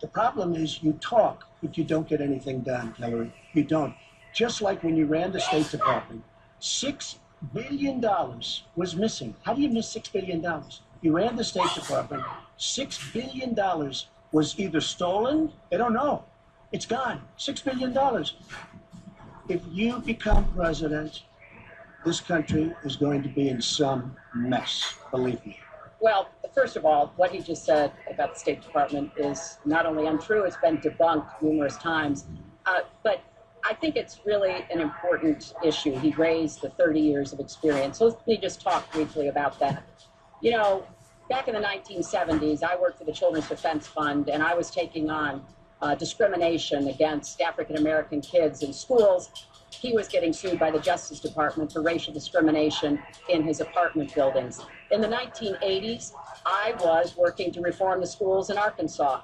The problem is you talk, but you don't get anything done, Hillary. You don't. Just like when you ran the State Department, $6 billion was missing. How do you miss $6 billion? You ran the State Department. $6 billion was either stolen, they don't know. It's gone. $6 billion. If you become president, this country is going to be in some mess, believe me. Well, first of all, what he just said about the State Department is not only untrue, it's been debunked numerous times. But I think it's really an important issue. He raised the 30 years of experience. So let me just talk briefly about that. You know, back in the 1970s, I worked for the Children's Defense Fund, and I was taking on discrimination against African-American kids in schools. He was getting sued by the Justice Department for racial discrimination in his apartment buildings. In the 1980s, I was working to reform the schools in Arkansas.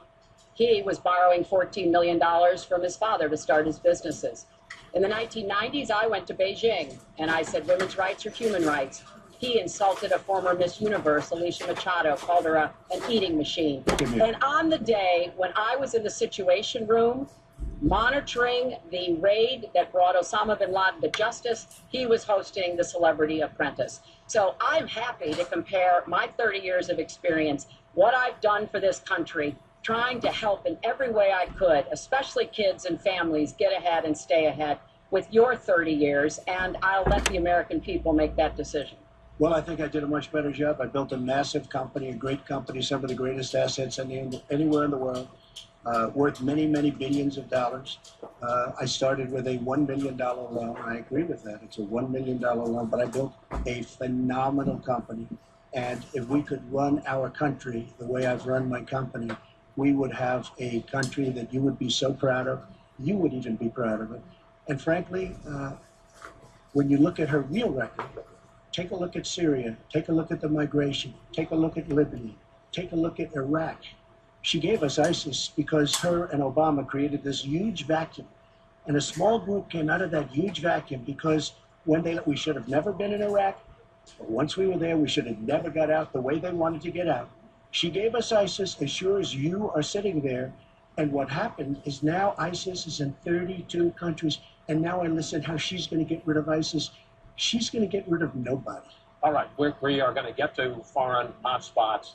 He was borrowing $14 million from his father to start his businesses. In the 1990s, I went to Beijing, and I said women's rights are human rights. He insulted a former Miss Universe, Alicia Machado, called her an eating machine. And on the day when I was in the Situation Room, monitoring the raid that brought Osama bin Laden to justice. He was hosting the Celebrity Apprentice. So I'm happy to compare my 30 years of experience, what I've done for this country, trying to help in every way I could, especially kids and families, get ahead and stay ahead, with your 30 years, and I'll let the American people make that decision. Well, I think I did a much better job. I built a massive company, a great company, some of the greatest assets anywhere in the world, worth many, many billions of dollars. I started with a $1 million loan. I agree with that. It's a $1 million loan, but I built a phenomenal company. And if we could run our country the way I've run my company, we would have a country that you would be so proud of. You would even be proud of it. And frankly, when you look at her real record, take a look at Syria, take a look at the migration, take a look at Libya, take a look at Iraq. She gave us ISIS because her and Obama created this huge vacuum. And a small group came out of that huge vacuum because we should have never been in Iraq, but once we were there, we should have never got out the way they wanted to get out. She gave us ISIS as sure as you are sitting there. And what happened is now ISIS is in 32 countries. And now I listen how she's going to get rid of ISIS. She's going to get rid of nobody. All right, we are going to get to foreign hotspots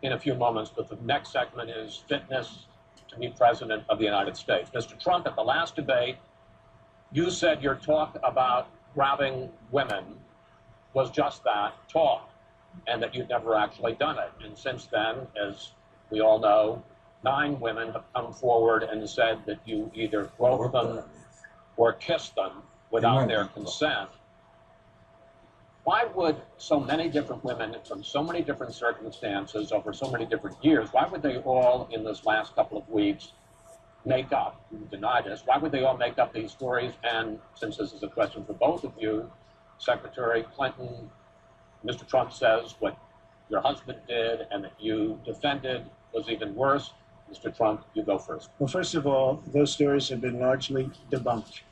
in a few moments, but the next segment is fitness to be president of the United States. Mr. Trump, at the last debate, you said your talk about grabbing women was just that, talk, and that you'd never actually done it. And since then, as we all know, 9 women have come forward and said that you either groped them or kissed them without their consent. Why would so many different women from so many different circumstances over so many different years, why would they all in this last couple of weeks make up, you deny this, why would they all make up these stories? And since this is a question for both of you, Secretary Clinton, Mr. Trump says what your husband did and that you defended was even worse. Mr. Trump, you go first. Well, first of all, those stories have been largely debunked.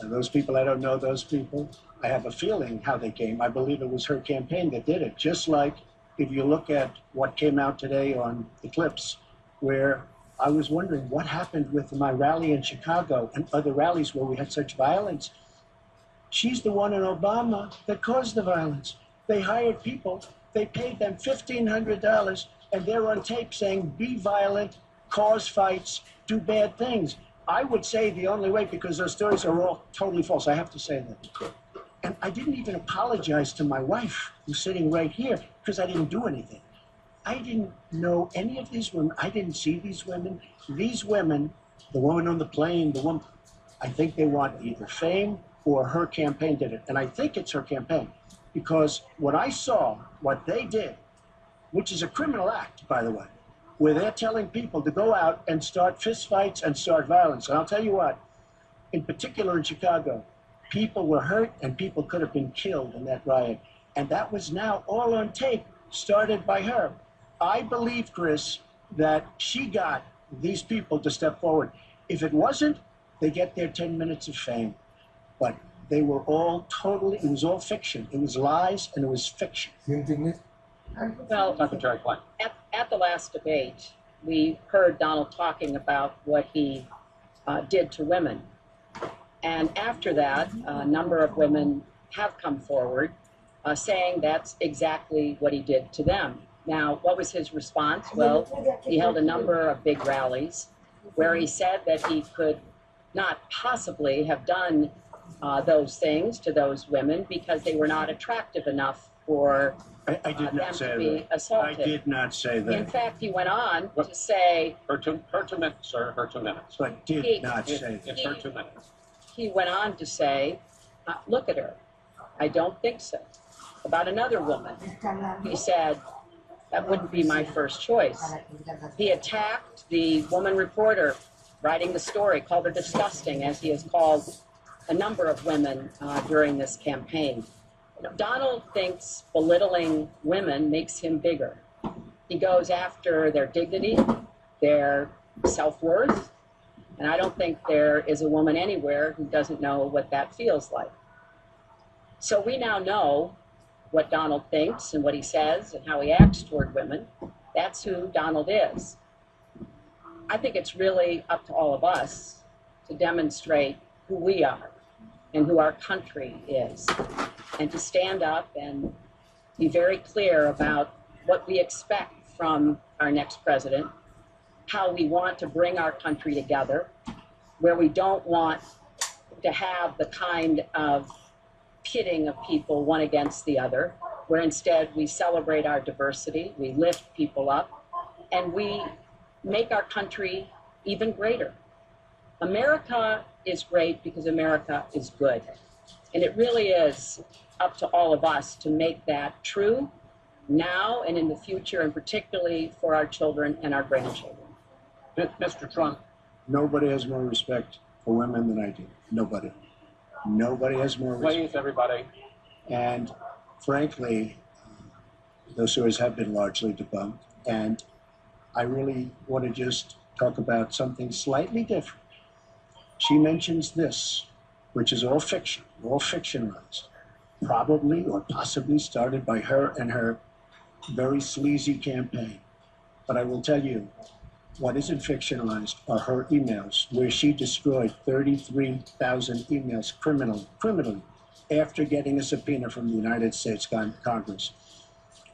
Those people, I don't know those people. I have a feeling how they came. I believe it was her campaign that did it. Just like if you look at what came out today on the clips, where I was wondering what happened with my rally in Chicago and other rallies where we had such violence. She's the one in Obama that caused the violence. They hired people, they paid them $1,500, and they're on tape saying, be violent, cause fights, do bad things. I would say the only way, because those stories are all totally false, I have to say that. And I didn't even apologize to my wife, who's sitting right here, because I didn't do anything. I didn't know any of these women. I didn't see these women. These women, the woman on the plane, the woman, I think they want either fame or her campaign did it. And I think it's her campaign, because what I saw, what they did, which is a criminal act, by the way, where they're telling people to go out and start fistfights and start violence. And I'll tell you what, in particular in Chicago, people were hurt and people could have been killed in that riot. And that was now all on tape, started by her. I believe, Chris, that she got these people to step forward. If it wasn't, they get their 10 minutes of fame. But they were all totally, it was all fiction. It was lies and it was fiction. Well, Secretary Clinton. At the last debate, we heard Donald talking about what he did to women. And after that, a number of women have come forward saying that's exactly what he did to them. Now, what was his response? Well, he held a number of big rallies where he said that he could not possibly have done those things to those women because they were not attractive enough for I did not them say to be that. assaulted. I did not say that. In fact, he went on to say... Her two minutes, sir, her 2 minutes. But did not say that. It's her 2 minutes. He went on to say, look at her. I don't think so. About another woman, he said, that wouldn't be my first choice. He attacked the woman reporter writing the story, called her disgusting, as he has called a number of women during this campaign. Donald thinks belittling women makes him bigger. He goes after their dignity, their self-worth, and I don't think there is a woman anywhere who doesn't know what that feels like. So we now know what Donald thinks and what he says and how he acts toward women. That's who Donald is. I think it's really up to all of us to demonstrate who we are and who our country is, and to stand up and be very clear about what we expect from our next president, how we want to bring our country together, where we don't want to have the kind of pitting of people one against the other, where instead we celebrate our diversity, we lift people up, and we make our country even greater. America is great because America is good. And it really is up to all of us to make that true now and in the future, and particularly for our children and our grandchildren. Mr. Trump. Nobody has more respect for women than I do. Nobody. Nobody has more respect. Please, everybody. And frankly, those stories have been largely debunked. And I really want to just talk about something slightly different. She mentions this, which is all fiction, all fictionalized, probably or possibly started by her and her very sleazy campaign. But I will tell you, what isn't fictionalized are her emails, where she destroyed 33,000 emails criminally, after getting a subpoena from the United States Congress.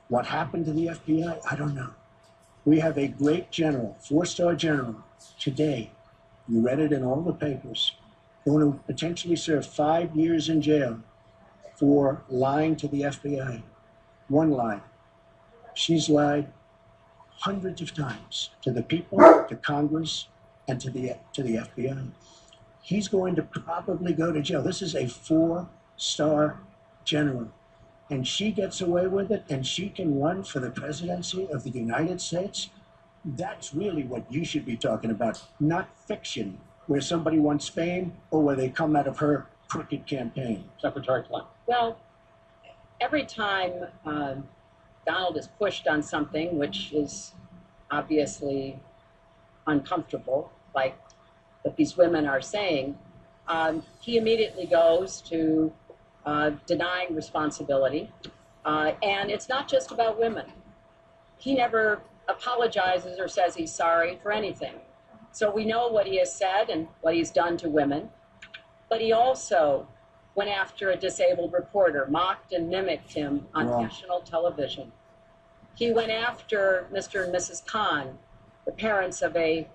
What happened to the FBI? I don't know. We have a great general, 4-star general, today, you read it in all the papers, going to potentially serve 5 years in jail for lying to the FBI. One lie. She's lied hundreds of times to the people, to Congress, and to the FBI. He's going to probably go to jail. This is a 4-star general. And she gets away with it, and she can run for the presidency of the United States. That's really what you should be talking about, not fiction, where somebody wants fame or where they come out of her crooked campaign. Secretary Clinton. Well, every time Donald is pushed on something which is obviously uncomfortable, like what these women are saying, he immediately goes to denying responsibility. And it's not just about women. He never apologizes or says he's sorry for anything. So we know what he has said and what he's done to women. But he also went after a disabled reporter, mocked and mimicked him on national television. He went after Mr. and Mrs. Khan, the parents of a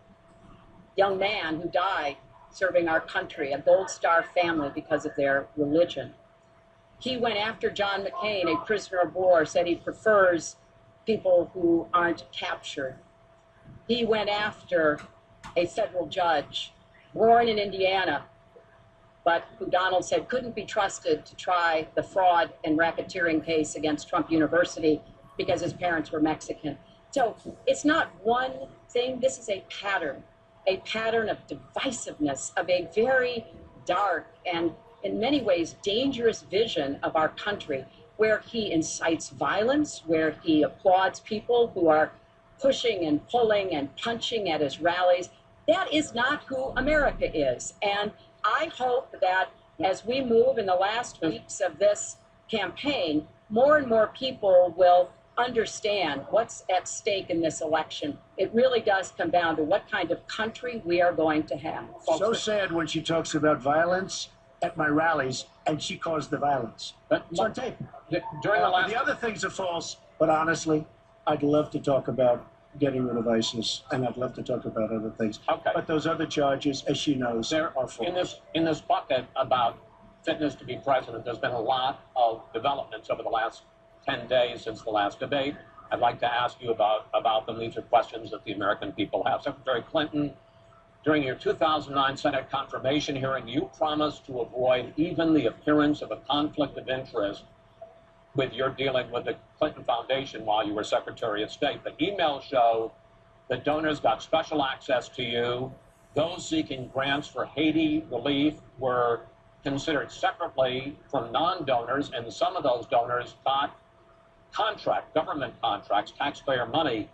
young man who died serving our country, a Gold Star family because of their religion. He went after John McCain, a prisoner of war, said he prefers people who aren't captured. He went after a federal judge, born in Indiana, but who Donald said couldn't be trusted to try the fraud and racketeering case against Trump University because his parents were Mexican. So it's not one thing. This is a pattern of divisiveness, of a very dark and in many ways dangerous vision of our country, where he incites violence, where he applauds people who are pushing and pulling and punching at his rallies. That is not who America is. And I hope that as we move in the last weeks of this campaign, more and more people will understand what's at stake in this election. It really does come down to what kind of country we are going to have. So sad when she talks about violence at my rallies, and she caused the violence. It's on tape. The other things are false, but honestly, I'd love to talk about getting rid of ISIS, and I'd love to talk about other things. Okay. But those other charges, as she knows, are false. In this bucket about fitness to be president, there's been a lot of developments over the last 10 days since the last debate. I'd like to ask you about them. These are questions that the American people have. Secretary Clinton, during your 2009 Senate confirmation hearing, you promised to avoid even the appearance of a conflict of interest with your dealing with the Clinton Foundation while you were Secretary of State. The emails show that donors got special access to you. Those seeking grants for Haiti relief were considered separately from non-donors, and some of those donors got government contracts, taxpayer money.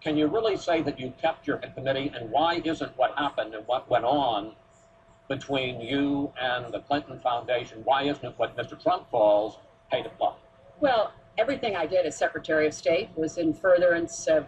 Can you really say that you kept your committee, and why isn't what happened and what went on between you and the Clinton Foundation, why isn't it what Mr. Trump calls pay to play? Well, everything I did as Secretary of State was in furtherance of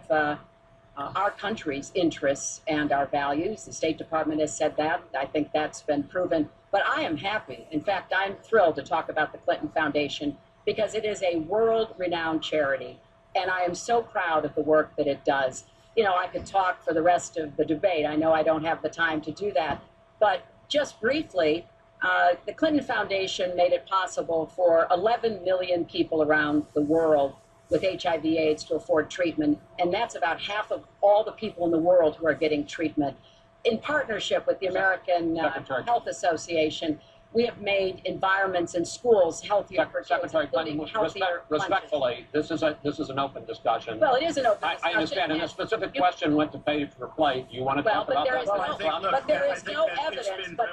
our country's interests and our values. The State Department has said that. I think that's been proven. But I am happy. In fact, I'm thrilled to talk about the Clinton Foundation because it is a world-renowned charity, and I am so proud of the work that it does. You know, I could talk for the rest of the debate. I know I don't have the time to do that. But just briefly, the Clinton Foundation made it possible for 11 million people around the world with HIV/AIDS to afford treatment, and that's about half of all the people in the world who are getting treatment. In partnership with the American Health Association, we have made environments in schools healthier for kids, including healthier respectfully, this is an open discussion. Well, it is an open discussion. I understand, and a specific question went to pay for play. Do you want to talk about that? But there is no evidence, but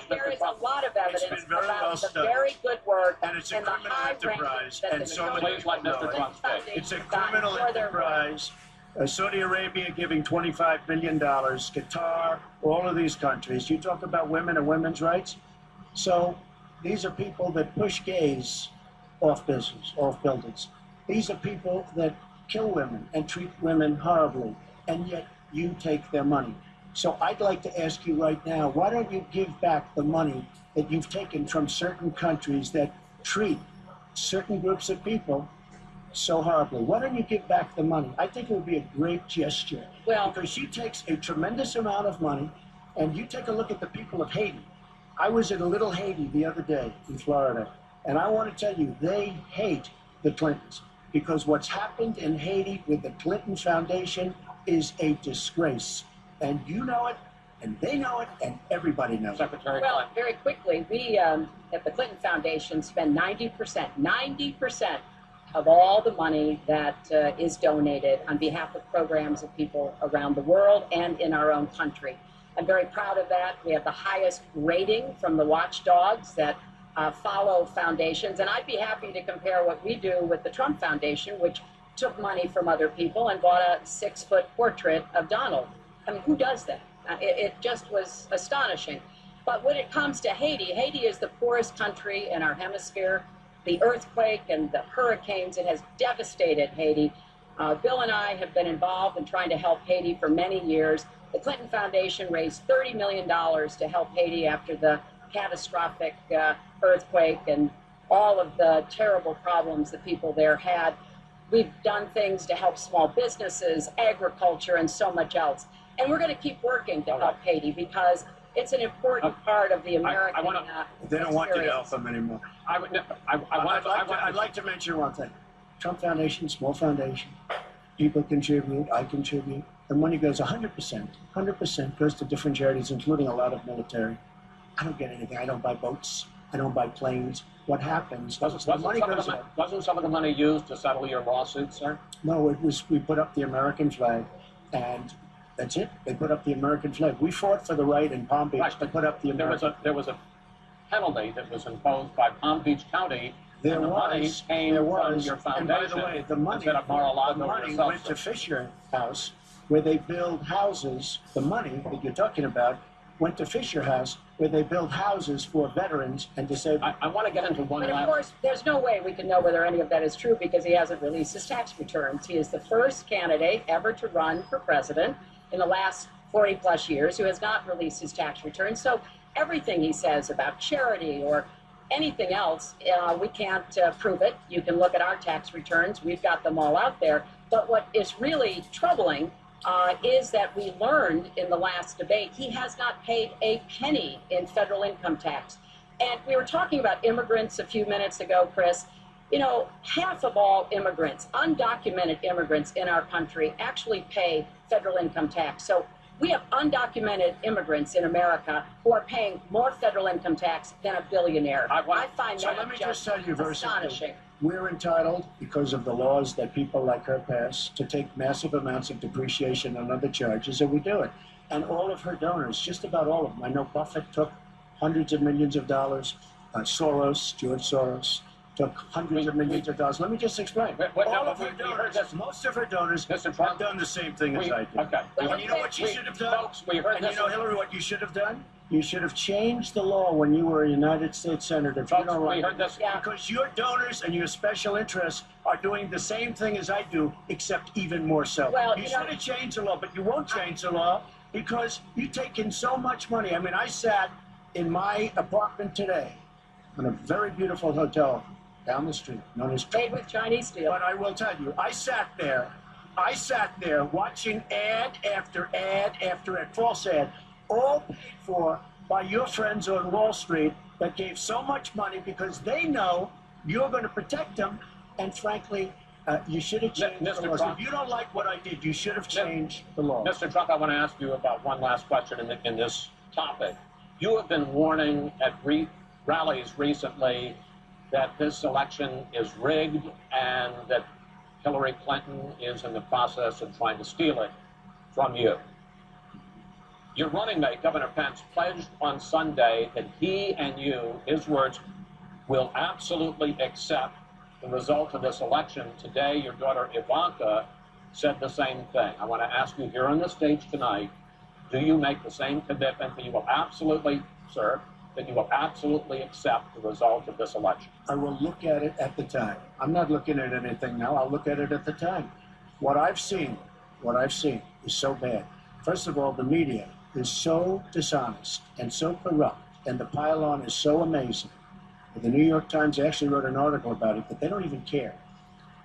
there is a lot of evidence about the very good work and it's a and the criminal high enterprise, rankings that and the so many Please let Mr. Trump speak. It's a criminal enterprise. Saudi Arabia giving $25 billion, Qatar, all of these countries. You talk about women and women's rights. So these are people that push gays off buildings. These are people that kill women and treat women horribly, and yet you take their money. So I'd like to ask you right now, why don't you give back the money that you've taken from certain countries that treat certain groups of people so horribly? Why don't you give back the money? I think it would be a great gesture. Well, because she takes a tremendous amount of money, and you take a look at the people of Haiti. I was in a little Haiti the other day in Florida, and I want to tell you, they hate the Clintons because what's happened in Haiti with the Clinton Foundation is a disgrace. And you know it, and they know it, and everybody knows it. Secretary well, Clinton. very quickly, we at the Clinton Foundation spend 90% of all the money that is donated on behalf of programs of people around the world and in our own country. I'm very proud of that. We have the highest rating from the watchdogs that follow foundations, and I'd be happy to compare what we do with the Trump Foundation, which took money from other people and bought a 6-foot portrait of Donald. I mean, who does that? It just was astonishing. But when it comes to Haiti, Haiti is the poorest country in our hemisphere. The earthquake and the hurricanes, it has devastated Haiti. Bill and I have been involved in trying to help Haiti for many years. The Clinton Foundation raised $30 million to help Haiti after the catastrophic earthquake and all of the terrible problems that people there had. We've done things to help small businesses, agriculture, and so much else. And we're going to keep working to help Haiti because it's an important part of the American They don't want you to help them anymore. I'd like to mention one thing. Trump Foundation, small foundation. People contribute, I contribute. The money goes 100% goes to different charities, including a lot of military. I don't get anything. I don't buy boats. I don't buy planes. What happens? Wasn't some of the money used to settle your lawsuit, sir? No, it was, we put up the American flag, and that's it. They put up the American flag. We fought for the right in Palm Beach to put up the American. There was a penalty that was imposed by Palm Beach County. There was, from your foundation. And by the way, the money went to Fisher House, where they build houses. The money that you're talking about went to Fisher House, where they build houses for veterans and disabled. I want to get into one. But of course, there's no way we can know whether any of that is true because he hasn't released his tax returns. He is the first candidate ever to run for president in the last 40 plus years who has not released his tax returns. So everything he says about charity or anything else, we can't prove it. You can look at our tax returns. We've got them all out there. But what is really troubling is that we learned in the last debate he has not paid a penny in federal income tax. And we were talking about immigrants a few minutes ago, Chris. You know, half of all immigrants, undocumented immigrants in our country, actually pay federal income tax. So we have undocumented immigrants in America who are paying more federal income tax than a billionaire. I find that just astonishing. We're entitled, because of the laws that people like her pass, to take massive amounts of depreciation and other charges, and we do it. And all of her donors, just about all of them. I know Buffett took hundreds of millions of dollars. George Soros took hundreds of millions of dollars. Let me just explain. Most of her donors have done the same thing as I did. Okay. And you know what you should have done? Folks, we heard and this. you know, Hillary, what you should have done? You should have changed the law when you were a United States Senator. Folks, we heard this. Because your donors and your special interests are doing the same thing as I do, except even more so. Well, you should have changed the law, but you won't change the law because you take in so much money. I mean, I sat in my apartment today in a very beautiful hotel down the street, known as Made with Chinese steel. But I will tell you, I sat there watching ad after ad after ad, false ad, all paid for by your friends on Wall Street that gave so much money because they know you're going to protect them. And frankly, you should have changed the laws. If you don't like what I did, you should have changed the law. Mr. Trump, I want to ask you about one last question in this topic. You have been warning at rallies recently that this election is rigged and that Hillary Clinton is in the process of trying to steal it from you. Your running mate, Governor Pence, pledged on Sunday that he and you, his words, will absolutely accept the result of this election. Today, your daughter Ivanka said the same thing. I want to ask you here on the stage tonight, do you make the same commitment that you will absolutely, sir, that you will absolutely accept the result of this election? I will look at it at the time. I'm not looking at anything now. I'll look at it at the time. What I've seen is so bad. First of all, the media is so dishonest and so corrupt, and the pile-on is so amazing. The New York Times actually wrote an article about it, but they don't even care.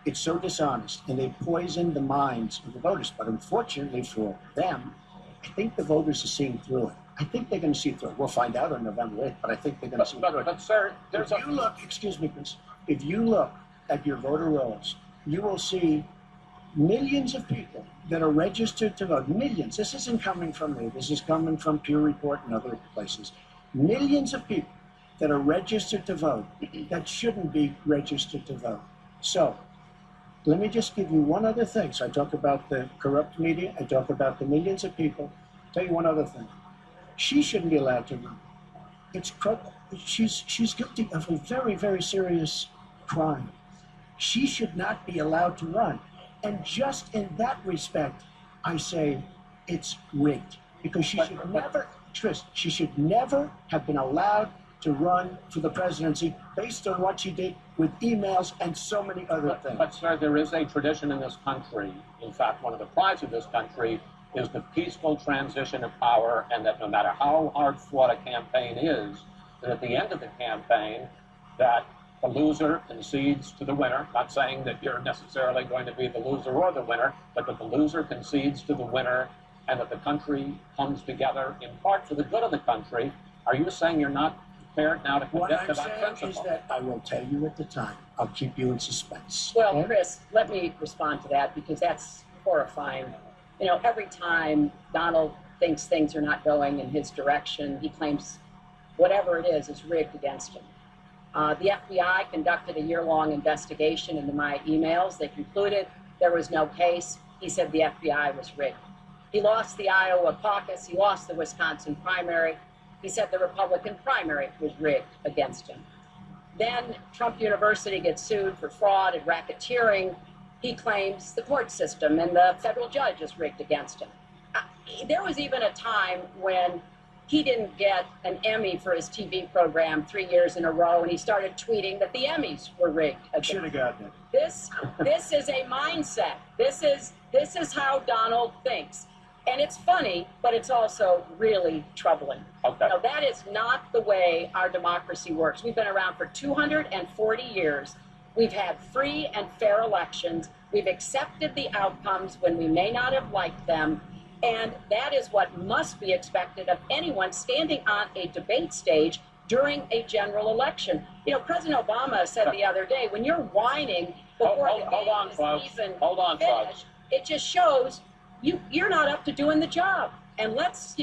It's so dishonest, and they poison the minds of the voters. But unfortunately for them, I think the voters are seeing through it. I think they're going to see through it. We'll find out on November 8th, but I think they're going to see through it. But sir, if you look, excuse me, Prince, if you look at your voter rolls, you will see millions of people that are registered to vote. Millions. This isn't coming from me. This is coming from Pew Report and other places. Millions of people that are registered to vote that shouldn't be registered to vote. So let me just give you one other thing. So I talk about the corrupt media. I talk about the millions of people. Tell you one other thing. She shouldn't be allowed to run. She's guilty of a very, very serious crime. She should not be allowed to run. And just in that respect, I say it's rigged. Because she should never, Tris, she should never have been allowed to run for the presidency based on what she did with emails and so many other things. But sir, there is a tradition in this country. In fact, one of the prides of this country is the peaceful transition of power, and that no matter how hard fought a campaign is, that at the end of the campaign, that the loser concedes to the winner. Not saying that you're necessarily going to be the loser or the winner, but that the loser concedes to the winner, and that the country comes together in part for the good of the country. Are you saying you're not prepared now to commit to that principle? What I'm saying is that I will tell you at the time. I'll keep you in suspense. Well, okay? Chris, let me respond to that because that's horrifying. You know, every time Donald thinks things are not going in his direction, he claims whatever it is rigged against him. The FBI conducted a year-long investigation into my emails. They concluded there was no case. He said the FBI was rigged. He lost the Iowa caucus. He lost the Wisconsin primary. He said the Republican primary was rigged against him. Then Trump University gets sued for fraud and racketeering. He claims the court system and the federal judge is rigged against him. There was even a time when he didn't get an Emmy for his TV program 3 years in a row, and he started tweeting that the Emmys were rigged against him. Should have gotten it. This is a mindset. This is how Donald thinks. And it's funny, but it's also really troubling. Okay. Now, that is not the way our democracy works. We've been around for 240 years. We've had free and fair elections. We've accepted the outcomes when we may not have liked them. And that is what must be expected of anyone standing on a debate stage during a general election. You know, President Obama said the other day, when you're whining before the game is even finished, it just shows you're not up to doing the job. And let's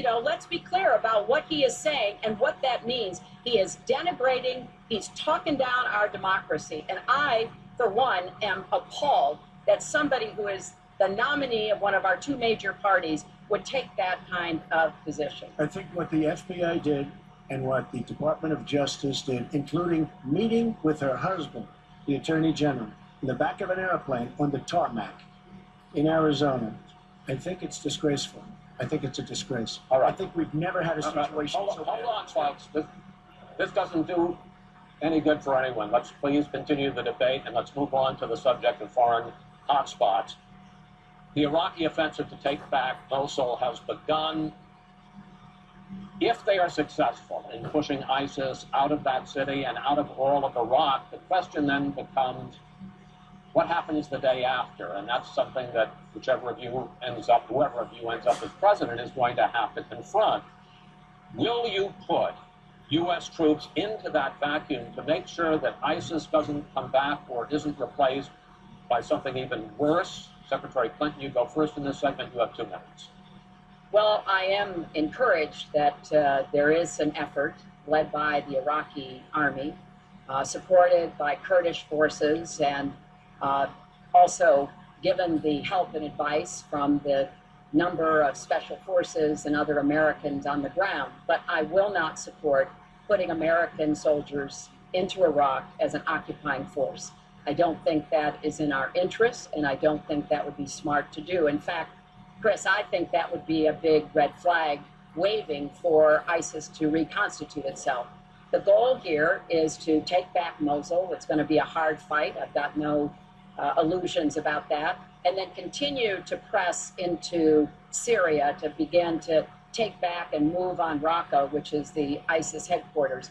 be clear about what he is saying and what that means. He is denigrating, he's talking down our democracy. And I, for one, am appalled that somebody who is the nominee of one of our two major parties would take that kind of position. I think what the FBI did and what the Department of Justice did, including meeting with her husband the Attorney General, in the back of an airplane on the tarmac in Arizona. I think it's disgraceful. I think it's a disgrace. All right. I think we've never had a situation. Hold on, folks. This doesn't do any good for anyone. Let's please continue the debate and let's move on to the subject of foreign hotspots. The Iraqi offensive to take back Mosul has begun. If they are successful in pushing ISIS out of that city and out of all of Iraq, the question then becomes, what happens the day after? And that's something that whoever of you ends up as president is going to have to confront. Will you put U.S. troops into that vacuum to make sure that ISIS doesn't come back or isn't replaced by something even worse? Secretary Clinton, you go first in this segment. You have 2 minutes. Well, I am encouraged that there is an effort led by the Iraqi army, supported by Kurdish forces, and also given the help and advice from the number of special forces and other Americans on the ground. But I will not support putting American soldiers into Iraq as an occupying force. I don't think that is in our interest, and I don't think that would be smart to do. In fact, Chris, I think that would be a big red flag waving for ISIS to reconstitute itself. The goal here is to take back Mosul. It's going to be a hard fight. I've got no illusions about that. And then continue to press into Syria to begin to take back and move on Raqqa, which is the ISIS headquarters.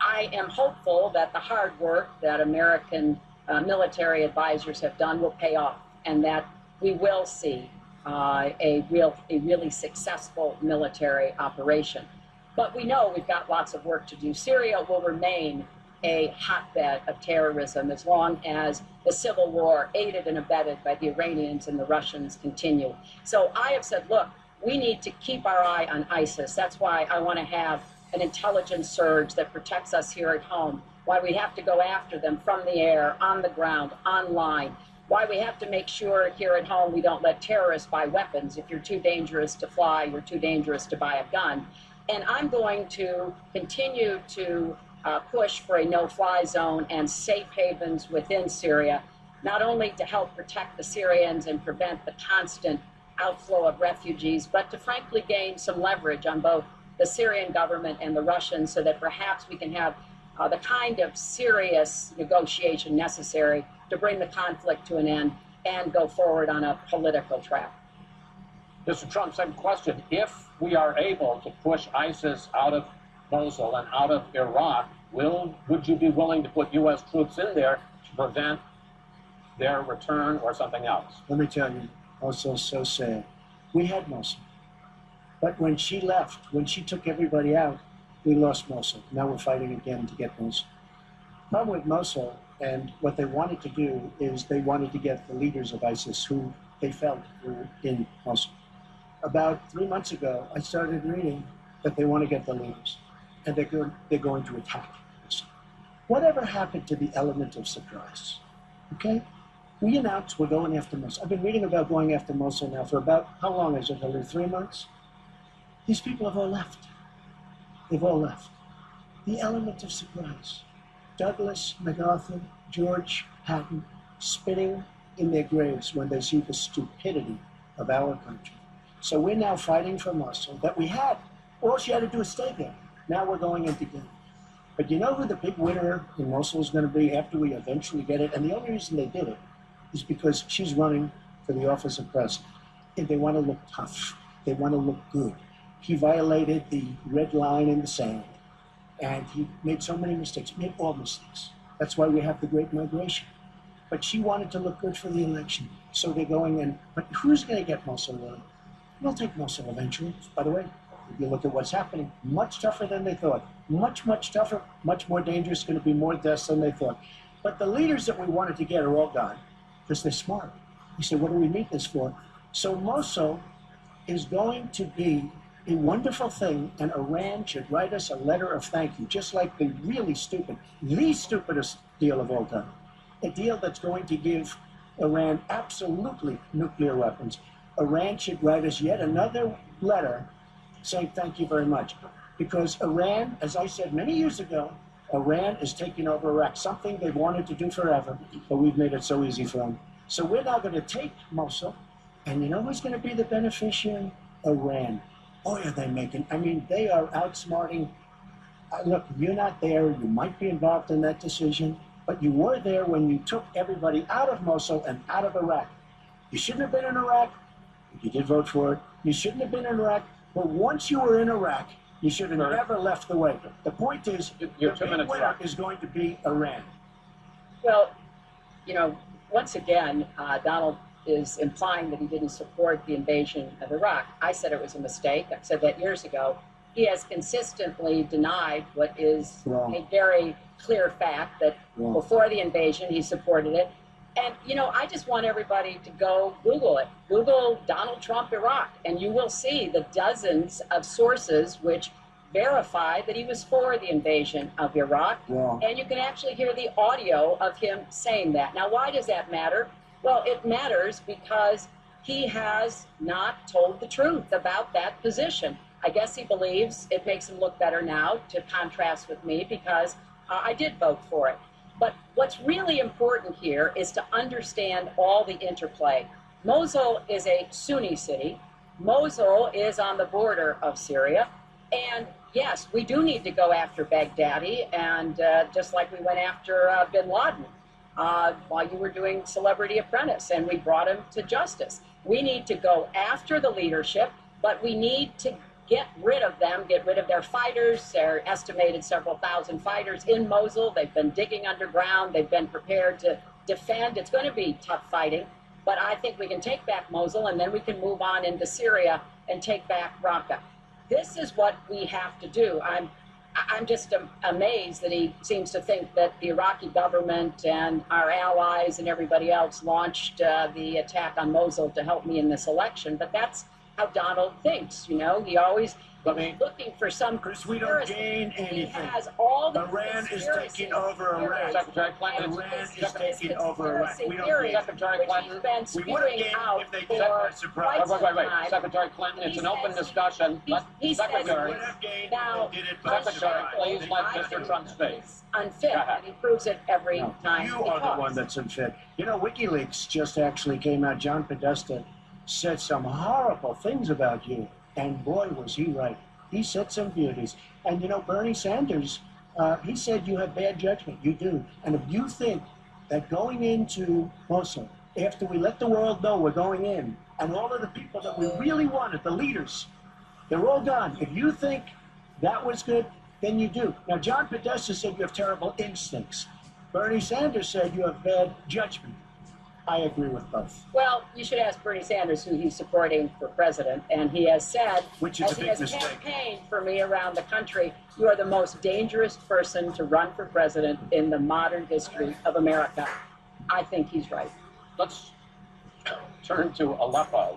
I am hopeful that the hard work that American military advisors have done will pay off, and that we will see a really successful military operation. But we know we've got lots of work to do. Syria will remain a hotbed of terrorism as long as the civil war, aided and abetted by the Iranians and the Russians, continue. So I have said, look, we need to keep our eye on ISIS. That's why I want to have an intelligence surge that protects us here at home, why we have to go after them from the air, on the ground, online, why we have to make sure here at home we don't let terrorists buy weapons. If you're too dangerous to fly, you're too dangerous to buy a gun. And I'm going to continue to push for a no-fly zone and safe havens within Syria, not only to help protect the Syrians and prevent the constant outflow of refugees, but to frankly gain some leverage on both the Syrian government and the Russians so that perhaps we can have the kind of serious negotiation necessary to bring the conflict to an end and go forward on a political track. Mr. Trump, same question. If we are able to push ISIS out of Mosul and out of Iraq, would you be willing to put U.S. troops in there to prevent their return or something else? Let me tell you, also so sad. We had Mosul. But when she left, when she took everybody out, we lost Mosul. Now we're fighting again to get Mosul. The problem with Mosul, and what they wanted to do, is they wanted to get the leaders of ISIS who they felt were in Mosul. About 3 months ago, I started reading that they want to get the leaders, and they're going to attack Mosul. Whatever happened to the element of surprise? Okay? We announced we're going after Mosul. I've been reading about going after Mosul now for about, how long is it, Hillary? 3 months? These people have all left. They've all left. The element of surprise. Douglas, MacArthur, George Patton, spinning in their graves when they see the stupidity of our country. So we're now fighting for Mosul that we had. All she had to do is stay there. Now we're going in together. But you know who the big winner in Mosul is going to be after we eventually get it? And the only reason they did it is because she's running for the office of president. And they want to look tough. They want to look good. He violated the red line in the sand. And he made so many mistakes, made all mistakes. That's why we have the Great Migration. But she wanted to look good for the election. So they're going in. But who's going to get Mosul? We'll take Mosul eventually. By the way, if you look at what's happening, much tougher than they thought. Much, much tougher, much more dangerous, going to be more deaths than they thought. But the leaders that we wanted to get are all gone because they're smart. He said, what do we need this for? So Mosul is going to be a wonderful thing, and Iran should write us a letter of thank you, just like the really stupid, the stupidest deal of all time. A deal that's going to give Iran absolutely nuclear weapons. Iran should write us yet another letter saying thank you very much. Because Iran, as I said many years ago, Iran is taking over Iraq, something they wanted to do forever, but we've made it so easy for them. So we're now going to take Mosul, and you know who's going to be the beneficiary? Iran. Boy, are they making, I mean, they are outsmarting. Look, you're not there, you might be involved in that decision, but you were there when you took everybody out of Mosul and out of Iraq. You shouldn't have been in Iraq. You did vote for it. You shouldn't have been in Iraq, but once you were in Iraq, you should have never left the way. The point is, the big winner is going to be Iran. Well, you know, once again, Donald is implying that he didn't support the invasion of Iraq. I said it was a mistake. I said that years ago. He has consistently denied what is a very clear fact, that before the invasion, he supported it. And, you know, I just want everybody to go Google it. Google Donald Trump Iraq, and you will see the dozens of sources which verify that he was for the invasion of Iraq. And you can actually hear the audio of him saying that. Now, why does that matter? Well, it matters because he has not told the truth about that position. I guess he believes it makes him look better now to contrast with me because I did vote for it. But what's really important here is to understand all the interplay. Mosul is a Sunni city. Mosul is on the border of Syria. And yes, we do need to go after Baghdadi, and just like we went after bin Laden while you were doing Celebrity Apprentice, and we brought him to justice. We need to go after the leadership, but we need to get rid of them, get rid of their fighters. They're estimated several thousand fighters in Mosul. They've been digging underground. They've been prepared to defend. It's going to be tough fighting, but I think we can take back Mosul, and then we can move on into Syria and take back Raqqa. This is what we have to do. I'm just amazed that he seems to think that the Iraqi government and our allies and everybody else launched the attack on Mosul to help me in this election, but that's how Donald thinks, you know. He always looking for some Chris, we don't gain anything. He has all the Iran is taking over Iraq. Secretary Clinton. Iran is taking over Iraq. We don't gain. Secretary Clinton. We would have gained if they did it by surprise. Wait. Secretary Clinton, it's an open discussion. Secretary, now, Secretary, please let Mr. Trump speak. Unfit, and he proves it every time. You are the one that's unfit. You know, WikiLeaks just actually came out. John Podesta said some horrible things about you, and boy, was he right. He said some beauties. And you know, Bernie Sanders, he said you have bad judgment. You do. And if you think that going into Mosul, after we let the world know we're going in, and all of the people that we really wanted, the leaders, they're all gone. If you think that was good, then you do. Now, John Podesta said you have terrible instincts. Bernie Sanders said you have bad judgment. I agree with both. Well, you should ask Bernie Sanders who he's supporting for president, and he has said, which is as he has campaigned for me around the country, you are the most dangerous person to run for president in the modern history of America. I think he's right. Let's turn to Aleppo.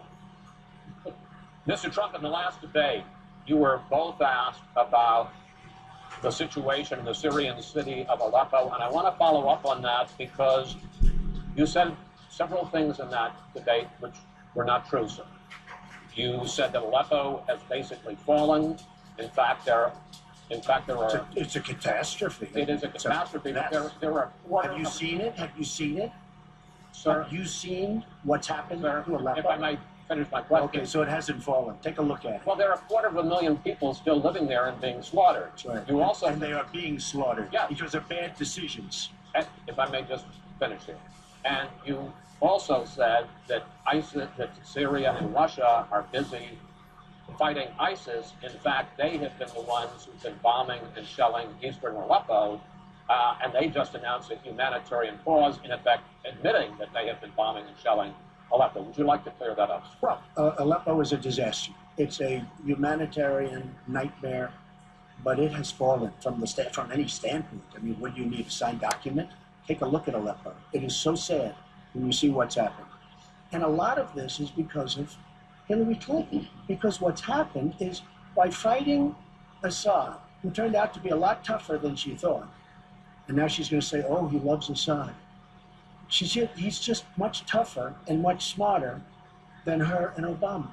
Mr. Trump, in the last debate, you were both asked about the situation in the Syrian city of Aleppo, and I want to follow up on that because you said several things in that debate which were not true, sir. You said that Aleppo has basically fallen. In fact, there are. It's a catastrophe. It is a catastrophe. But there are. Have you seen it? Have you seen it, sir? Have you seen what's happened to Aleppo? If I may finish my question. Okay, so it hasn't fallen. Take a look at it. Well, there are 250,000 people still living there and being slaughtered. That's right. You also. And they are being slaughtered. Yeah. Because of bad decisions. If I may just finish here. And you also said that that Syria and Russia are busy fighting ISIS. In fact, they have been the ones who've been bombing and shelling eastern Aleppo, and they just announced a humanitarian pause, in effect admitting that they have been bombing and shelling Aleppo. Would you like to clear that up? Well, Aleppo is a disaster. It's a humanitarian nightmare, but it has fallen from any standpoint. I mean, what do you need, a signed document? Take a look at Aleppo. It is so sad when you see what's happened. And a lot of this is because of Hillary Clinton. Because what's happened is by fighting Assad, who turned out to be a lot tougher than she thought, and now she's going to say, oh, he loves Assad. He's just much tougher and much smarter than her and Obama.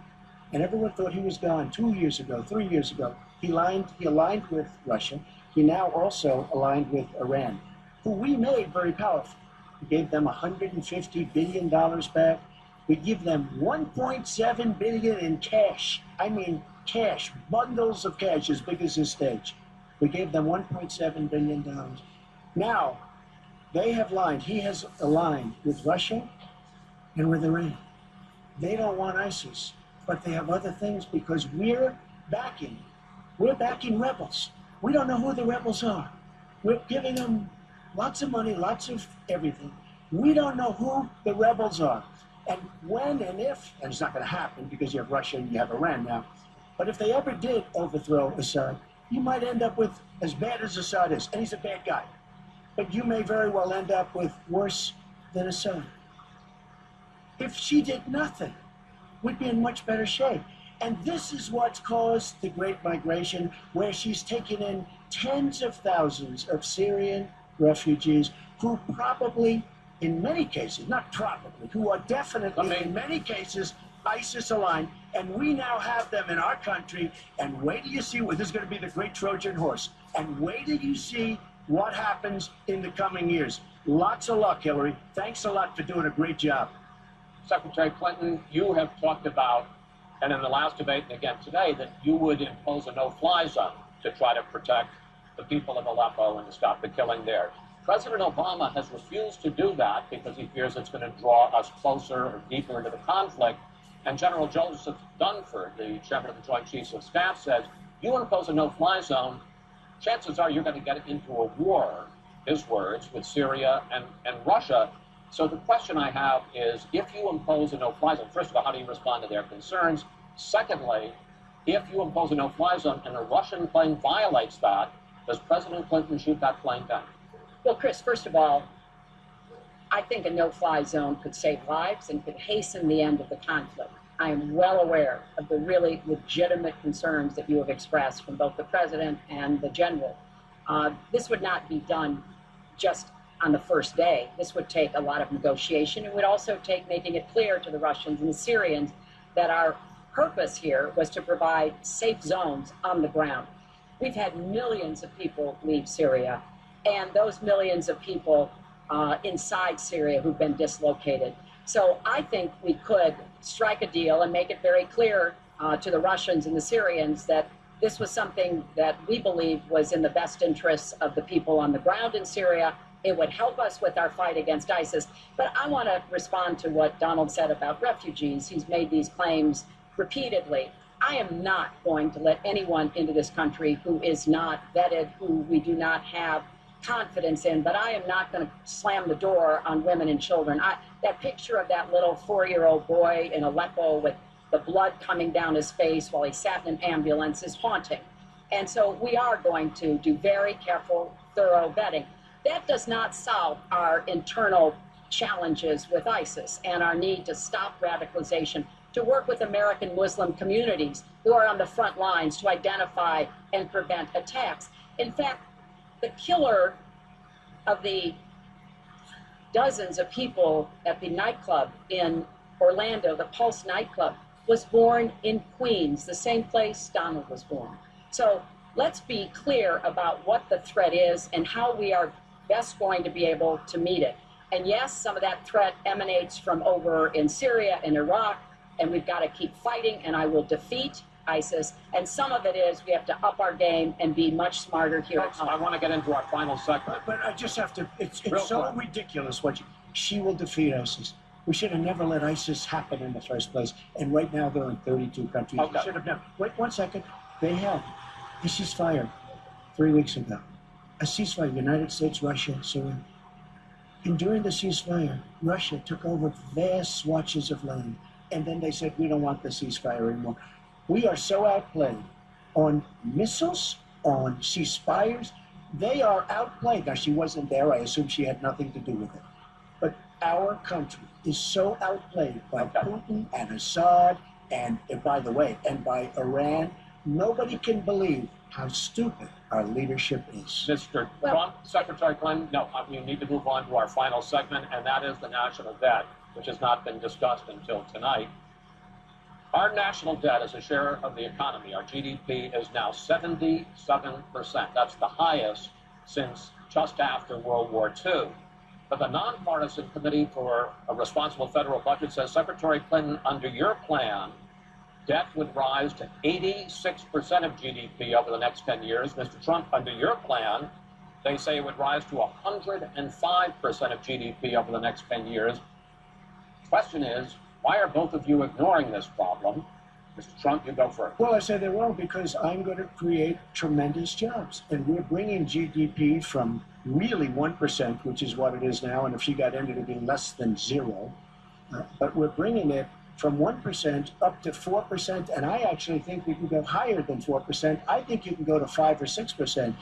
And everyone thought he was gone 2 years ago, 3 years ago. He aligned with Russia. he now also aligned with Iran, who we made very powerful. We gave them $150 billion back. We give them $1.7 billion in cash. I mean cash, bundles of cash as big as this stage. We gave them $1.7 billion. Now, they have aligned. He has aligned with Russia and with Iran. They don't want ISIS, but they have other things because we're backing rebels. We don't know who the rebels are. We're giving them lots of money, lots of everything. We don't know who the rebels are. And when and if, and it's not going to happen because you have Russia and you have Iran now, but if they ever did overthrow Assad, you might end up with as bad as Assad is, and he's a bad guy. But you may very well end up with worse than Assad. If she did nothing, we'd be in much better shape. And this is what's caused the Great Migration, where she's taken in tens of thousands of Syrian refugees who probably, in many cases, not probably, who are definitely, in many cases, ISIS aligned. And we now have them in our country. And wait till you see what this is going to be, the great Trojan horse. And wait till you see what happens in the coming years. Lots of luck, Hillary. Thanks a lot for doing a great job. Secretary Clinton, you have talked about, and in the last debate and again today, that you would impose a no-fly zone to try to protect the people of Aleppo and to stop the killing there. President Obama has refused to do that because he fears it's going to draw us closer or deeper into the conflict. And General Joseph Dunford, the chairman of the Joint Chiefs of Staff, says, you impose a no-fly zone, chances are you're going to get into a war, his words, with Syria and Russia. So the question I have is, if you impose a no-fly zone, first of all, how do you respond to their concerns? Secondly, if you impose a no-fly zone and a Russian plane violates that, does President Clinton shoot that plane down? Well, Chris, first of all, I think a no-fly zone could save lives and could hasten the end of the conflict. I am well aware of the really legitimate concerns that you have expressed from both the president and the general. This would not be done just on the first day. This would take a lot of negotiation. It would also take making it clear to the Russians and the Syrians that our purpose here was to provide safe zones on the ground. We've had millions of people leave Syria, and those millions of people inside Syria who've been dislocated. So I think we could strike a deal and make it very clear to the Russians and the Syrians that this was something that we believed was in the best interests of the people on the ground in Syria. It would help us with our fight against ISIS. But I want to respond to what Donald said about refugees. He's made these claims repeatedly. I am not going to let anyone into this country who is not vetted, who we do not have confidence in, but I am not going to slam the door on women and children. That picture of that little 4-year-old boy in Aleppo with the blood coming down his face while he sat in an ambulance is haunting. And so we are going to do very careful, thorough vetting. That does not solve our internal challenges with ISIS and our need to stop radicalization, to work with American Muslim communities who are on the front lines to identify and prevent attacks. In fact, the killer of the dozens of people at the nightclub in Orlando, the Pulse nightclub, was born in Queens, the same place Donald was born. So let's be clear about what the threat is and how we are best going to be able to meet it. And yes, some of that threat emanates from over in Syria and Iraq, and we've got to keep fighting, and I will defeat ISIS. And some of it is we have to up our game and be much smarter here at home. I want to get into our final segment. But I just have to, it's so ridiculous what she will defeat ISIS. We should have never let ISIS happen in the first place. And right now they're in 32 countries. Okay. We should have never. Wait 1 second. They had a ceasefire 3 weeks ago. A ceasefire, United States, Russia, Syria. And during the ceasefire, Russia took over vast swatches of land. And then they said, we don't want the ceasefire anymore. We are so outplayed on missiles, on ceasefires. They are outplayed. Now, she wasn't there. I assume she had nothing to do with it. But our country is so outplayed by Putin and Assad and by the way, and by Iran. Nobody can believe how stupid our leadership is. Mr. Trump, Secretary Clinton, no, we need to move on to our final segment, and that is the national debt, which has not been discussed until tonight. Our national debt as a share of the economy, our GDP, is now 77%. That's the highest since just after World War II. But the Nonpartisan Committee for a Responsible Federal Budget says, Secretary Clinton, under your plan, debt would rise to 86% of GDP over the next 10 years. Mr. Trump, under your plan, they say it would rise to 105% of GDP over the next 10 years. The question is, why are both of you ignoring this problem? Mr. Trump, you go first. Well, I say they won't because I'm going to create tremendous jobs. And we're bringing GDP from really 1%, which is what it is now, and if she got into it, it'd be less than zero. But we're bringing it from 1% up to 4%, and I actually think we can go higher than 4%. I think you can go to 5 or 6%.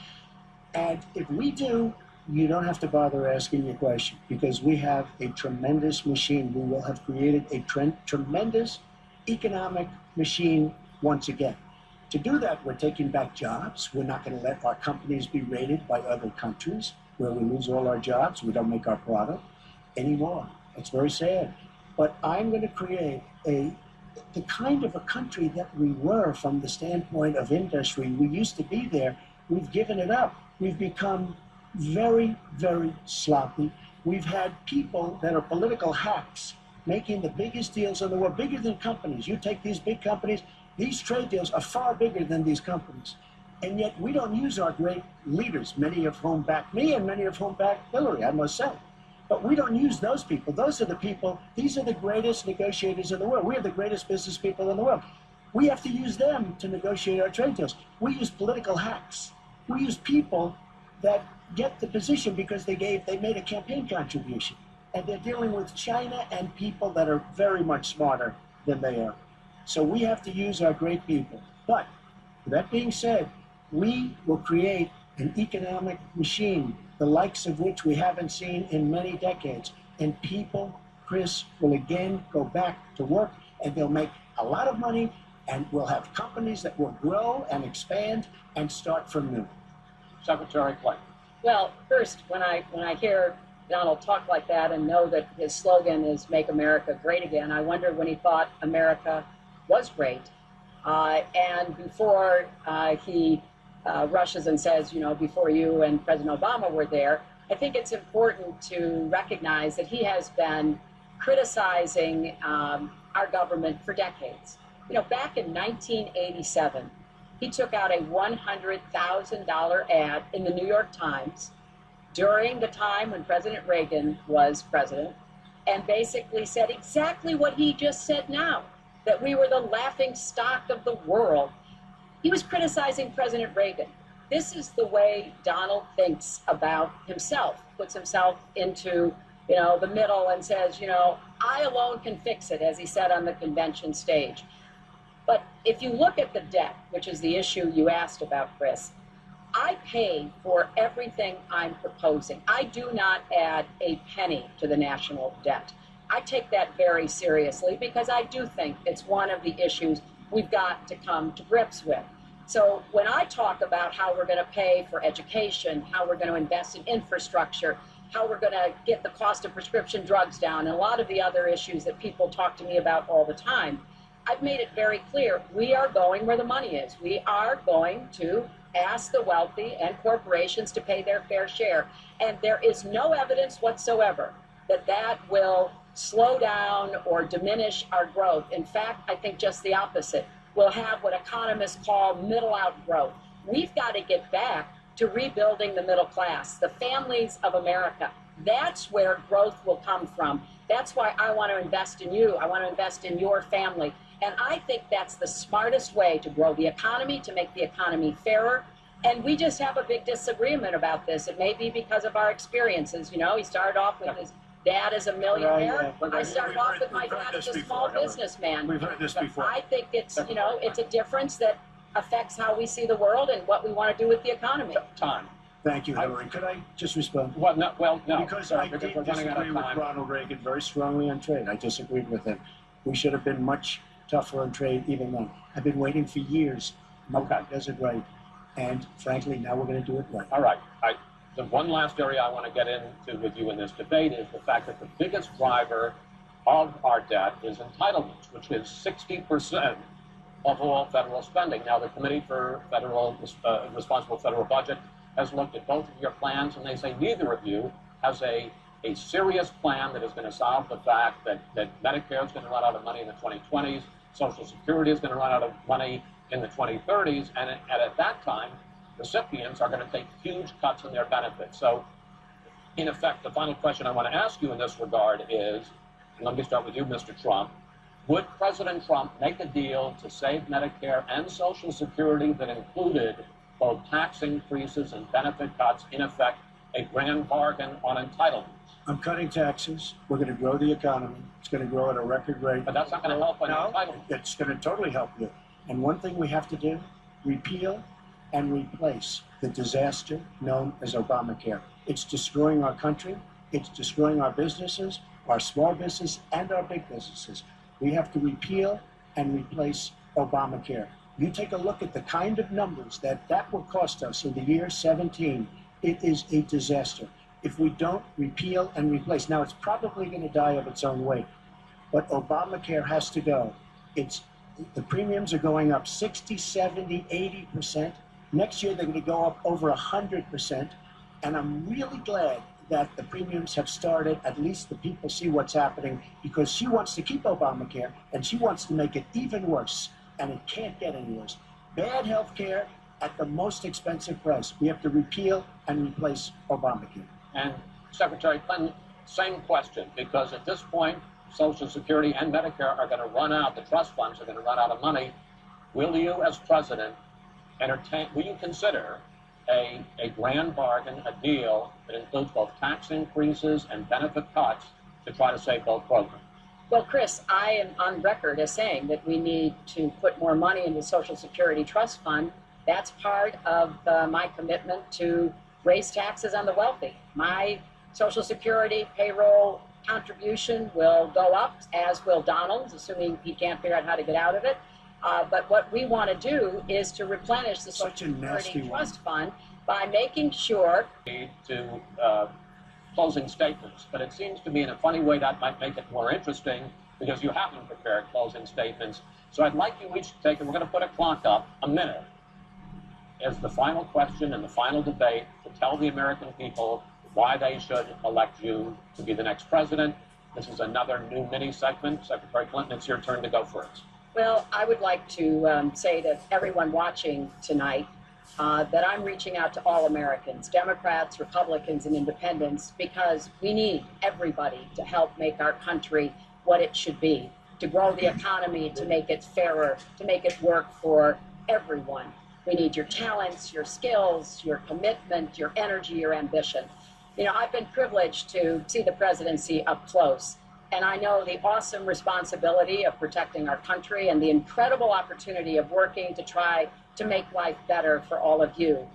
And if we do, you don't have to bother asking your question because we have a tremendous machine. We will have created a tremendous economic machine once again. To do that, we're taking back jobs. We're not going to let our companies be raided by other countries where we lose all our jobs. We don't make our product anymore. It's very sad. But I'm going to create the kind of a country that we were from the standpoint of industry. We used to be there. We've given it up. We've become very, very sloppy. We've had people that are political hacks making the biggest deals in the world, bigger than companies. You take these big companies, these trade deals are far bigger than these companies. And yet we don't use our great leaders, many of whom back me and many of whom back Hillary, I must say. But we don't use those people. Those are the people, these are the greatest negotiators in the world. We are the greatest business people in the world. We have to use them to negotiate our trade deals. We use political hacks. We use people that get the position because they made a campaign contribution. And they're dealing with China and people that are very much smarter than they are. So we have to use our great people. But that being said, we will create an economic machine, the likes of which we haven't seen in many decades. And people, Chris, will again go back to work and they'll make a lot of money and we'll have companies that will grow and expand and start from new. Secretary Clinton. Well, first, when I hear Donald talk like that and know that his slogan is "Make America Great Again," I wonder when he thought America was great. And before he rushes and says, you know, before you and President Obama were there, I think it's important to recognize that he has been criticizing our government for decades. You know, back in 1987, he took out a $100,000 ad in the New York Times during the time when President Reagan was president and basically said exactly what he just said now, that we were the laughing stock of the world. He was criticizing President Reagan. This is the way Donald thinks about himself, puts himself into, you know, the middle and says, you know, I alone can fix it, as he said on the convention stage. But if you look at the debt, which is the issue you asked about, Chris, I pay for everything I'm proposing. I do not add a penny to the national debt. I take that very seriously because I do think it's one of the issues we've got to come to grips with. So when I talk about how we're going to pay for education, how we're going to invest in infrastructure, how we're going to get the cost of prescription drugs down, and a lot of the other issues that people talk to me about all the time, I've made it very clear, we are going where the money is. We are going to ask the wealthy and corporations to pay their fair share. And there is no evidence whatsoever that that will slow down or diminish our growth. In fact, I think just the opposite. We'll have what economists call middle-out growth. We've got to get back to rebuilding the middle class, the families of America. That's where growth will come from. That's why I want to invest in you. I want to invest in your family. And I think that's the smartest way to grow the economy, to make the economy fairer. And we just have a big disagreement about this. It may be because of our experiences. You know, he started off with his dad as a millionaire. I started off with my dad as a small businessman. We've heard this before. I think it's, you know, it's a difference that affects how we see the world and what we want to do with the economy. Time. Thank you, Hillary. Could I just respond? Well, no. Because I did disagree with Ronald Reagan very strongly on trade. I disagreed with him. We should have been much tougher on trade even then. I've been waiting for years. Nobody does it right. And frankly, now we're going to do it right. All right. The one last area I want to get into with you in this debate is the fact that the biggest driver of our debt is entitlements, which is 60% of all federal spending. Now, the Committee for Responsible Federal Budget has looked at both of your plans, and they say neither of you has a serious plan that is going to solve the fact that Medicare is going to run out of money in the 2020s, Social Security is going to run out of money in the 2030s, and at that time, recipients are going to take huge cuts in their benefits. So, in effect, the final question I want to ask you in this regard is, let me start with you, Mr. Trump. Would President Trump make a deal to save Medicare and Social Security that included both tax increases and benefit cuts, in effect, a grand bargain on entitlements? I'm cutting taxes. We're going to grow the economy. It's going to grow at a record rate. But that's not going to help on entitlements. It's going to totally help you. And one thing we have to do, repeal and replace the disaster known as Obamacare. It's destroying our country. It's destroying our businesses, our small business and our big businesses. We have to repeal and replace Obamacare. You take a look at the kind of numbers that will cost us in the year 17. It is a disaster. If we don't repeal and replace, now it's probably going to die of its own weight, but Obamacare has to go. The premiums are going up 60, 70, 80%. Next year, they're going to go up over 100%. And I'm really glad that the premiums have started. At least the people see what's happening, because she wants to keep Obamacare and she wants to make it even worse. And it can't get any worse. Bad health care at the most expensive price. We have to repeal and replace Obamacare. And Secretary Clinton, same question, because at this point, Social Security and Medicare are going to run out, the trust funds are going to run out of money. Will you, as president, will you consider a grand bargain, a deal that includes both tax increases and benefit cuts to try to save both programs? Well, Chris, I am on record as saying that we need to put more money into the Social Security Trust Fund. That's part of my commitment to raise taxes on the wealthy. My Social Security payroll contribution will go up, as will Donald's, assuming he can't figure out how to get out of it. But what we want to do is to replenish the Social Security Trust Fund by making sure to closing statements. But it seems to me in a funny way that might make it more interesting, because you haven't prepared closing statements. So I'd like you each to take, and we're going to put a clock up, a minute, as the final question and the final debate to tell the American people why they should elect you to be the next president. This is another new mini segment. Secretary Clinton, it's your turn to go first. Well, I would like to say to everyone watching tonight that I'm reaching out to all Americans, Democrats, Republicans, and independents, because we need everybody to help make our country what it should be, to grow the economy, to make it fairer, to make it work for everyone. We need your talents, your skills, your commitment, your energy, your ambition. You know, I've been privileged to see the presidency up close, and I know the awesome responsibility of protecting our country and the incredible opportunity of working to try to make life better for all of you.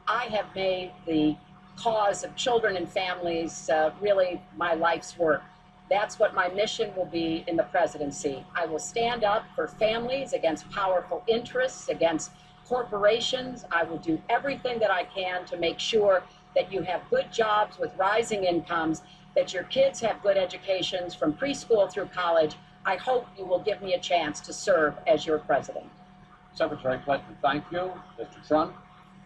I have made the cause of children and families really my life's work. That's what my mission will be in the presidency. I will stand up for families against powerful interests, against corporations. I will do everything that I can to make sure that you have good jobs with rising incomes, that your kids have good educations from preschool through college. I hope you will give me a chance to serve as your president. Secretary Clinton, thank you. Mr. Trump?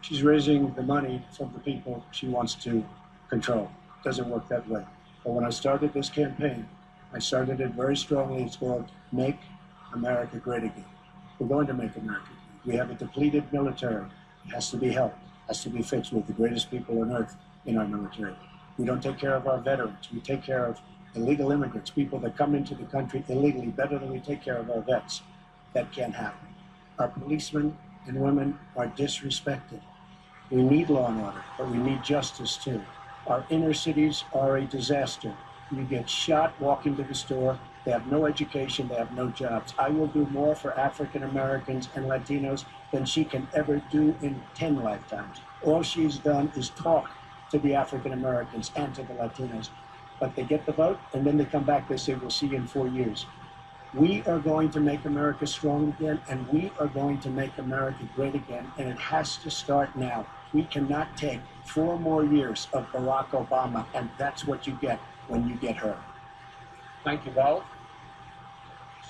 She's raising the money from the people she wants to control. It doesn't work that way. But when I started this campaign, I started it very strongly. It's called Make America Great Again. We're going to make America great. We have a depleted military. It has to be helped. It has to be fixed with the greatest people on earth in our military. We don't take care of our veterans. We take care of illegal immigrants, people that come into the country illegally, better than we take care of our vets. That can't happen. Our policemen and women are disrespected. We need law and order, but we need justice too. Our inner cities are a disaster. You get shot walking to the store. They have no education. They have no jobs. I will do more for African Americans and Latinos than she can ever do in 10 lifetimes. All she's done is talk to the African Americans and to the Latinos. But they get the vote, and then they come back, they say, we'll see you in 4 years. We are going to make America strong again, and we are going to make America great again, and it has to start now. We cannot take 4 more years of Barack Obama, and that's what you get when you get her. Thank you both.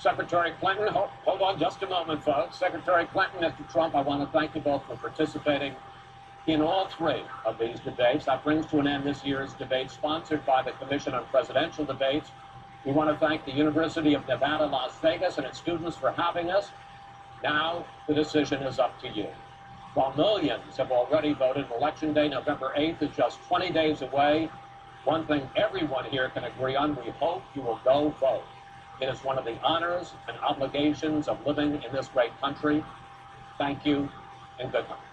Secretary Clinton, hold on just a moment, folks. Secretary Clinton, Mr. Trump, I want to thank you both for participating in all three of these debates. That brings to an end this year's debate sponsored by the Commission on Presidential Debates. We want to thank the University of Nevada, Las Vegas, and its students for having us. Now, the decision is up to you. While millions have already voted, Election Day, November 8th, is just 20 days away. One thing everyone here can agree on, we hope you will go vote. It is one of the honors and obligations of living in this great country. Thank you, and good night.